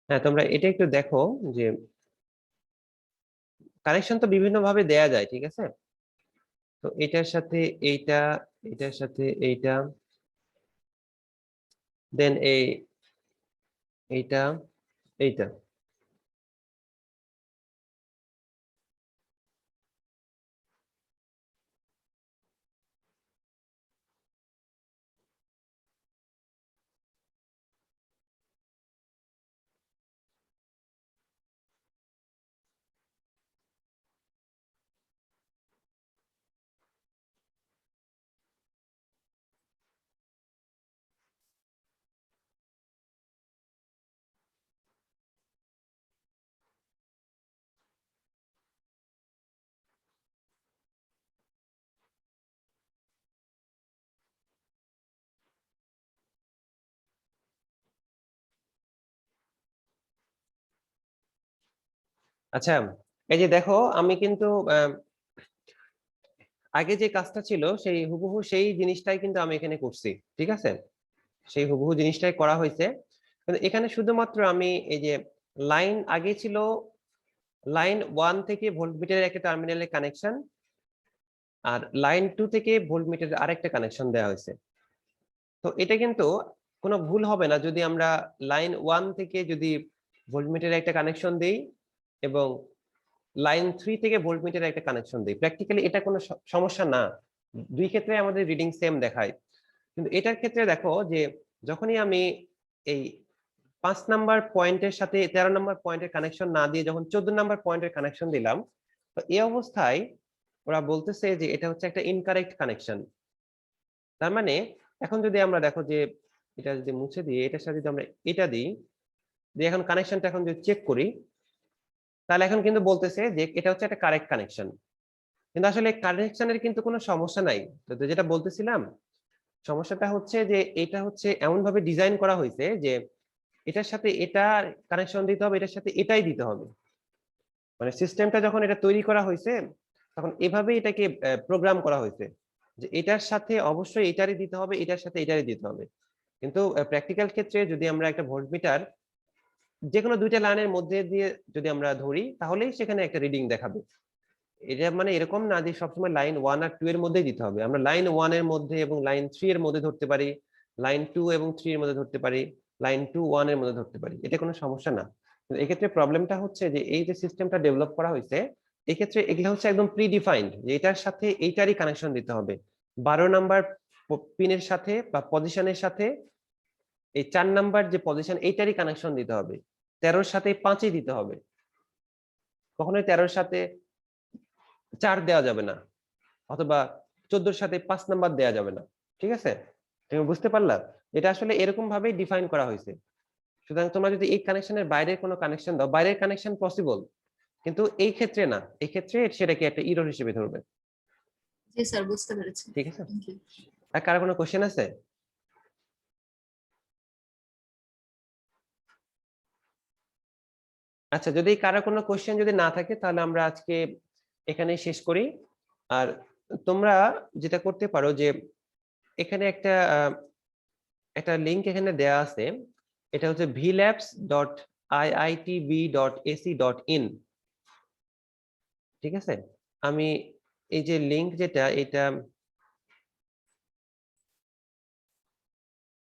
হ্যাঁ, তোমরা এটা একটু দেখো যে কানেকশন তো বিভিন্ন ভাবে দেয়া যায়, ঠিক আছে? তো এটার সাথে এইটা, এটার সাথে এইটা, দেন এইটা, এইটা। আচ্ছা, এই যে দেখো আমি কিন্তু আগে যে কাজটা ছিল সেই হুবহু সেই জিনিসটাই কিন্তু আমি এখানে করছি, ঠিক আছে? সেই হুবহু জিনিসটাই করা হয়েছে, কিন্তু এখানে শুধুমাত্র আমি এই যে লাইন আগে ছিল লাইন 1 থেকে ভোল্টমিটারের একটা টার্মিনালের কানেকশন, আর লাইন 2 থেকে ভোল্টমিটারের আরেকটা কানেকশন দেওয়া হয়েছে। তো এটা কিন্তু কোনো ভুল হবে না যদি আমরা লাইন 1 থেকে যদি ভোল্টমিটারের একটা কানেকশন দেই এবং লাইন 3 থেকে ভোল্টমিটারের একটা কানেকশন দেই। প্র্যাকটিক্যালি এটা কোনো সমস্যা না, দুই ক্ষেত্রে আমাদের রিডিং সেম দেখায়। কিন্তু এটার ক্ষেত্রে দেখো যে যখনই আমি এই 5 নাম্বার পয়েন্টের সাথে 13 নাম্বার পয়েন্টের কানেকশন না দিয়ে যখন 14 নাম্বার পয়েন্টের কানেকশন দিলাম, তো এই অবস্থায় ওরা বলতেছে যে এটা হচ্ছে একটা ইনকারেক্ট কানেকশন। তার মানে এখন যদি আমরা দেখো যে এটা যদি মুছে দিয়ে এটার সাথে যদি আমরা এটা দিই, দিয়ে এখন কানেকশনটা এখন যদি চেক করি, তাহলে এখন কিন্তু বলতেছে যে এটা হচ্ছে একটা কারেক্ট কানেকশন। কিন্তু আসলে কানেকশনের কিন্তু কোনো সমস্যা নাই। তো যেটা বলতেছিলাম, সমস্যাটা হচ্ছে যে এটা হচ্ছে এমন ভাবে ডিজাইন করা হয়েছে যে এটার সাথে এটা কানেকশন দিতে হবে, এটার সাথে এটাই দিতে হবে। মানে সিস্টেমটা যখন এটা তৈরি করা হয়েছে তখন এভাবে এটাকে প্রোগ্রাম করা হয়েছে যে এটার সাথে অবশ্যই এটারই দিতে হবে, এটার সাথে এটারই দিতে হবে। কিন্তু প্র্যাকটিক্যাল ক্ষেত্রে যদি আমরা একটা ভোল্টমিটার যে কোনো দুইটা লাইনের মধ্যে দিয়ে যদি আমরা ধরি তাহলেই সেখানে একটা রিডিং দেখাবে। এটা মানে এরকম না যে সবসময় লাইন 1 আর 2 এর মধ্যেই দিতে হবে। আমরা লাইন 1 এর মধ্যে এবং লাইন 3 এর মধ্যে ধরতে পারি, লাইন 2 এবং 3 এর মধ্যে ধরতে পারি, লাইন 2 1 এর মধ্যে ধরতে পারি, এটা কোনো সমস্যা না। কিন্তু এক্ষেত্রে প্রবলেমটা হচ্ছে যে এই যে সিস্টেমটা ডেভেলপ করা হয়েছে এক্ষেত্রে এগুলো হচ্ছে একদম প্রি ডিফাইন্ড যে এটার সাথে এইটারই কানেকশন দিতে হবে। 12 নাম্বার পিনের সাথে বা পজিশনের সাথে এই 4 নাম্বার যে পজিশন এইটারই কানেকশন দিতে হবে, 13 এর সাথে 5ই দিতে হবে। কখনোই 13 এর সাথে 4 দেওয়া যাবে না, অথবা 14 এর সাথে 5 নাম্বার দেওয়া যাবে না, ঠিক আছে? তুমি বুঝতে পারলা? এটা আসলে এরকম ভাবেই ডিফাইন করা হয়েছে। সুতরাং তোমরা যদি এই কানেকশনের বাইরের কোনো কানেকশন দাও, বাইরের কানেকশন পসিবল, কিন্তু এই ক্ষেত্রে না, এই ক্ষেত্রে সেটাকে একটা ইরর হিসেবে ধরবে। জি স্যার, বুঝতে পেরেছি। ঠিক আছে? Thank you. আর কারো কোনো কোশ্চেন আছে? আচ্ছা, যদি কারো কোনো কোশ্চেন যদি না থাকে তাহলে আমরা আজকে এখানে শেষ করি। আর তোমরা যেটা করতে পারো যে এখানে একটা লিংক এখানে দেয়া আছে, এটা হচ্ছে vlabs.iitb.ac.in, ঠিক আছে? আমি এই যে লিংক যেটা এটা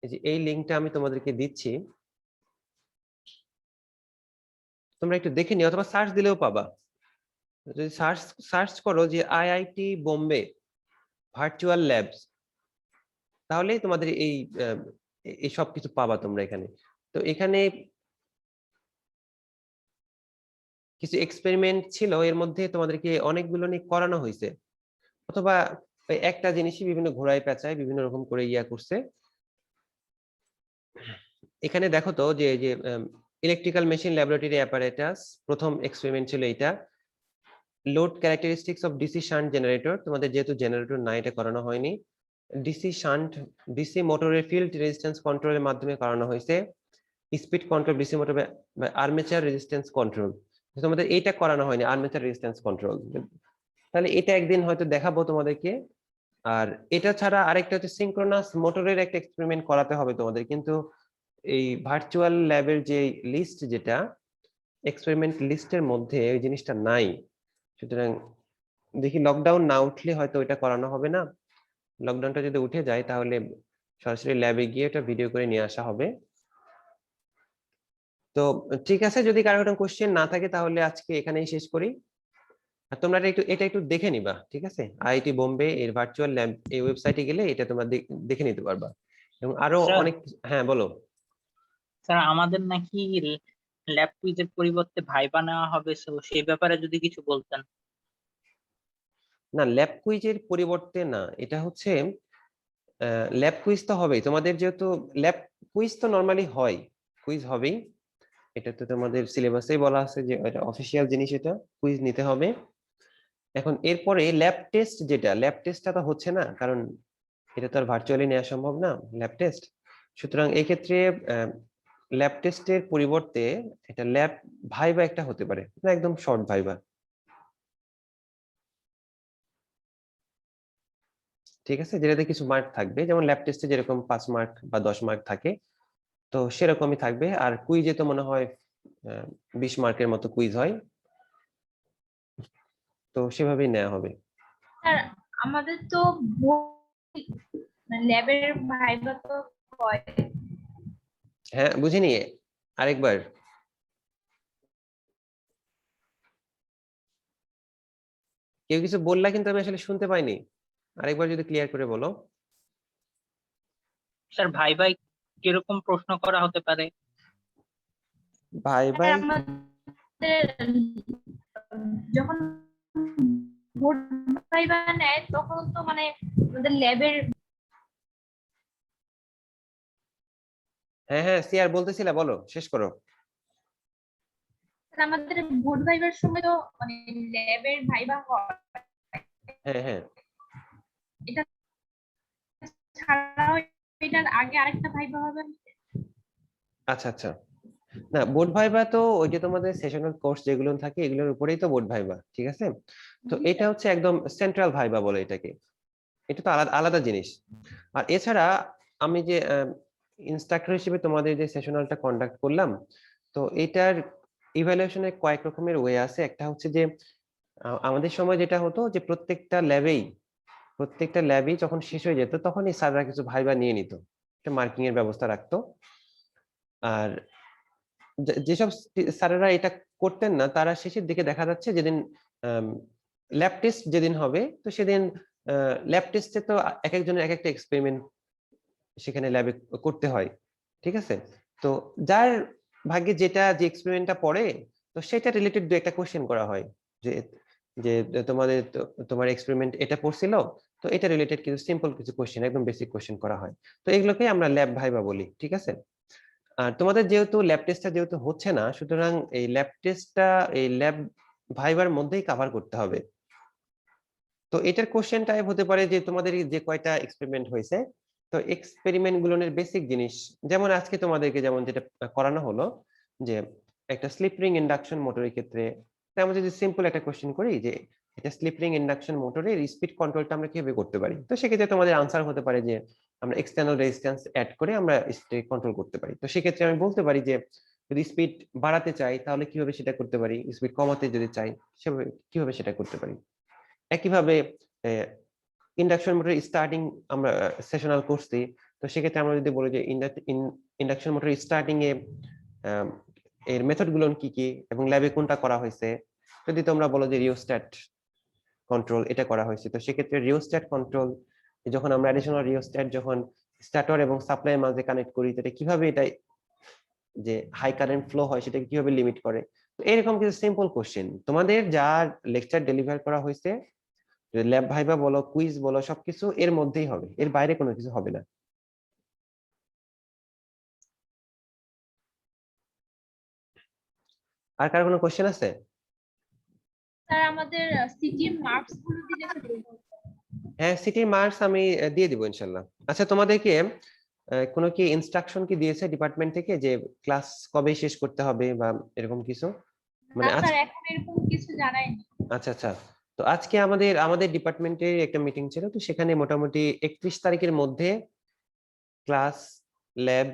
এই যে এই লিংকটা আমি তোমাদেরকে দিচ্ছি, তোমরা একটু দেখে নিও অথবা সার্চ দিলেও পাবা। যদি সার্চ করো যে আইআইটি বোম্বে ভার্চুয়াল ল্যাবস, তাহলেই তোমাদের এই সব কিছু পাবা তোমরা এখানে। তো এখানে কিছু এক্সপেরিমেন্ট ছিল, এর মধ্যে তোমাদেরকে অনেকগুলো নিয়ে করানো হয়েছে, অথবা ওই একটা জিনিসই বিভিন্ন ঘোড়ায় পেঁচায় বিভিন্ন রকম করে ইয়া করছে। এখানে দেখো তো যে ইলেকট্রিক্যাল মেশিন ল্যাবরেটরি অ্যাপারেটাস, প্রথম এক্সপেরিমেন্ট ছিল এটা। Load characteristics of DC shunt generator, তোমাদের যেহেতু জেনারেটর না এটা করানো হয়নি। ডিসি মোটরের ফিল্ড রেজিস্ট্যান্স কন্ট্রোলের মাধ্যমে করানো হয়েছে। Speed control DC motor armature resistance control, তোমাদের এইটা করানো হয়নি, আর্মেচার রেজিস্ট্যান্স কন্ট্রোল। তাহলে এটা একদিন হয়তো দেখাবো তোমাদেরকে। আর এটা ছাড়া আরেকটা হচ্ছে সিনক্রোনাস মোটরের একটা এক্সপেরিমেন্ট করাতে হবে তোমাদের, কিন্তু এই ভার্চুয়াল ল্যাবের যে লিস্ট, যেটা এক্সপেরিমেন্ট লিস্টের মধ্যে ওই জিনিসটা নাই। সুতরাং দেখি লকডাউন না উঠলে হয়তো এটা করানো হবে না। লকডাউনটা যদি উঠে যায় তাহলে সরাসরি ল্যাবে গিয়ে এটা ভিডিও করে নিয়ে আসা হবে। তো ঠিক আছে, যদি কারো কোনো কোশ্চেন না থাকে তাহলে আজকে এখানেই শেষ করি। আর তোমরা এটা একটু দেখে নিবা, ঠিক আছে? আইআইটি বোম্বে এর ভার্চুয়াল ল্যাব এই ওয়েবসাইটে গেলে এটা তোমরা দেখে নিতে পারবা। এবং আরো স্যার। অনেক, হ্যাঁ বলো। স্যার আমাদের নাকি ল্যাব কুইজের পরিবর্তে ভাইবা নেওয়া হবে, তো সেই ব্যাপারে যদি কিছু বলতেন। না, ল্যাব কুইজের পরিবর্তে না, এটা হচ্ছে ল্যাব কুইজ তো হবেই তোমাদের, যেহেতু ল্যাব কুইজ তো নরমালি হয়, কুইজ হবেই। এটা তো তোমাদের সিলেবাসেই বলা আছে যে এটা অফিসিয়াল জিনিস, এটা কুইজ নিতে হবে। এখন এরপরে ল্যাব টেস্ট, যেটা ল্যাব টেস্টটা তো হচ্ছে না, কারণ এটা তো আর ভার্চুয়ালি নেওয়া সম্ভব না ল্যাব টেস্ট। সুতরাং এই ক্ষেত্রে ল্যাব টেস্টের পরিবর্তে এটা ল্যাব ভাইবা একটা হতে পারে, না একদম শর্ট ভাইবা, ঠিক আছে? যেটাতে কিছু মার্ক থাকবে, যেমন ল্যাব টেস্টে যেরকম 5 মার্ক বা 10 মার্ক থাকে, তো সেরকমই থাকবে। আর কুইজে তো মনে হয় 20 মার্কের মতো কুইজ হয়, তো সেভাবেই নেওয়া হবে। স্যার আমাদের তো ল্যাবের ভাইবা তো হয়। হ্যাঁ বুঝিনি, আরেকবার। কেউ কিছু বললা কিন্তু আমি আসলে শুনতে পাইনি, আরেকবার যদি ক্লিয়ার করে বলো। স্যার ভাইবাই কিরকম প্রশ্ন করা হতে পারে? ভাই স্যার ভাই আমাদের যখন ভোট ভাইবা নেয় তখন তো মানে আমাদের ল্যাবের হ্যাঁ হ্যাঁ সিয়ার বলতেছিলা, বলো, শেষ করো। আমাদের ভোট ভাইবার সময় তো মানে ল্যাবের ভাইবা হয়, হ্যাঁ হ্যাঁ এটা ছাড়াও এটার আগে আরেকটা ভাইবা হবে। আচ্ছা আচ্ছা। না, বোর্ড ভাইবা তো ওই যে তোমাদের সেশনাল কোর্স যেগুলো থাকে এগুলোর উপরেই তো বোর্ড ভাইবা, ঠিক আছে? তো এটা হচ্ছে একদম সেন্ট্রাল ভাইবা বলে এটাকে, এটা তো আলাদা আলাদা জিনিস। আর এছাড়া আমি যে ইনস্ট্রাক্টর হিসেবে তোমাদের যে সেশনালটা কন্ডাক্ট করলাম, তো এটার ইভ্যালুয়েশনের কয়েক রকমের ওয়ে আছে। একটা হচ্ছে যে আমাদের সময় যেটা হতো যে প্রত্যেকটা ল্যাবেই যখন শেষ হয়ে যেত তখনই স্যাররা কিছু ভাইবা নিয়ে নিত, একটা মার্কিং এর ব্যবস্থা রাখতো। আর যেসব স্যারেরা এটা করতেন না, তারা শেষের দিকে দেখা যাচ্ছে যেদিন ল্যাব টেস্ট যেদিন হবে, তো সেদিন ল্যাব টেস্টে তো এক একজনের এক একটা এক্সপেরিমেন্ট সেখানে ল্যাবে করতে হয়, ঠিক আছে? তো যার ভাগ্যে যেটা যে এক্সপেরিমেন্টটা পড়ে, তো সেটা রিলেটেড দু একটা কোশ্চেন করা হয়, যে যে তোমার এক্সপেরিমেন্ট এটা পড়ছিল, তো এটা রিলেটেড কিছু সিম্পল কিছু কোশ্চেন, একদম বেসিক কোশ্চেন করা হয়। তো এগুলোকে আমরা ল্যাব ভাইবা বলি, ঠিক আছে? আর তোমাদের যেহেতু ল্যাব টেস্টটা যেহেতু হচ্ছে না, সুতরাং এই ল্যাব টেস্টটা এই ল্যাব ভাইবার মধ্যেই কভার করতে হবে। তো এটার কোশ্চেন টাইপ হতে পারে যে তোমাদের যে কয়টা এক্সপেরিমেন্ট হয়েছে, তো এক্সপেরিমেন্ট গুলোর বেসিক জিনিস, যেমন আজকে তোমাদেরকে যেমন যেটা করানো হলো, যে একটা স্লিপ রিং ইন্ডাকশন মোটরের ক্ষেত্রে আমরা যদি সিম্পল একটা কোশ্চেন করি যে এটা স্লিপ রিং ইন্ডাকশন মোটরের স্পিড কন্ট্রোলটা আমরা কিভাবে করতে পারি, তো সেক্ষেত্রে তোমাদের আনসার হতে পারে যে আমরা এক্সটার্নাল রেজিস্ট্যান্স অ্যাড করে আমরা স্পিড কন্ট্রোল করতে পারি। তো সেক্ষেত্রে আমি বলতে পারি যে যদি স্পিড বাড়াতে চাই তাহলে কিভাবে সেটা করতে পারি, স্পিড কমাতে যদি চাই সেভাবে কিভাবে সেটা করতে পারি। একইভাবে ইন্ডাকশন মোটর স্টার্টিং আমরা সেশনাল করছি, তো সেক্ষেত্রে আমরা যদি বলি যে ইন্ডাকশন মোটর স্টার্টিং এ এর মেথড গুলো কি কি এবং ল্যাবে কোনটা করা হয়েছে, যদি তোমরা বলো যে রিওস্ট্যাট কন্ট্রোল এটা করা হয়েছে, তো সেক্ষেত্রে রিওস্ট্যাট কন্ট্রোল যখন আমরা অ্যাডিশনাল রিওস্ট্যাট যখন স্টার্টার এবং সাপ্লাই মাঝে কানেক্ট করি, এটা কিভাবে এটা যে হাই কারেন্ট ফ্লো হয় সেটাকে কিভাবে লিমিট করে। তো এরকম কিছু সিম্পল কোশ্চেন তোমাদের যা লেকচার ডেলিভার করা হয়েছে, ল্যাব ভাইবা বলো কুইজ বলো সবকিছু এর মধ্যেই হবে, এর বাইরে কোনো কিছু হবে না। আর কার কোনো কোশ্চেন আছে? স্যার আমাদের সিটির মার্কস গুলো দিলে হ্যাঁ সিটির মার্কস আমি দিয়ে দিব ইনশাল্লাহ। আচ্ছা তোমাদেরকে কোনো কি ইনস্ট্রাকশন কি দিয়েছে ডিপার্টমেন্ট থেকে যে ক্লাস কবে শেষ করতে হবে বা এরকম কিছু? মানে না আজ, স্যার এখন এরকম কিছু জানায়নি। আচ্ছা আচ্ছা। তো আজকে আমাদের ডিপার্টমেন্টের একটা মিটিং ছিল, তো সেখানে মোটামুটি 31 তারিখের মধ্যে ক্লাস ল্যাব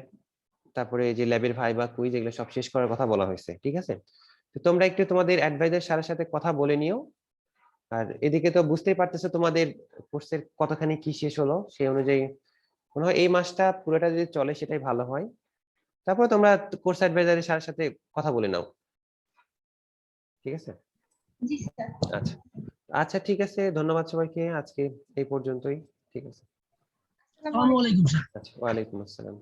তারপরে এই যে ল্যাবের ভাইবা কুইজ এগুলো সব শেষ করার কথা বলা হয়েছে, ঠিক আছে? তো তোমরা একটু তোমাদের অ্যাডভাইজার স্যারের সাথে কথা বলে নিও। আর এদিকে তো বুঝতেই পারতেছো তোমাদের কোর্সের কতখানি কি শেষ হলো, সেই অনুযায়ী মনে হয় এই মাসটা পুরোটা যদি চলে সেটাই ভালো হয়। তারপরে তোমরা কোর্স অ্যাডভাইজারের স্যারের সাথে কথা বলে নাও, ঠিক আছে? জি স্যার। আচ্ছা আচ্ছা, ঠিক আছে, ধন্যবাদ সবাইকে, আজকে এই পর্যন্তই, ঠিক আছে? আসসালামু আলাইকুম। আসসালামু আলাইকুম স্যার। আচ্ছা, ওয়ালাইকুম আসসালাম।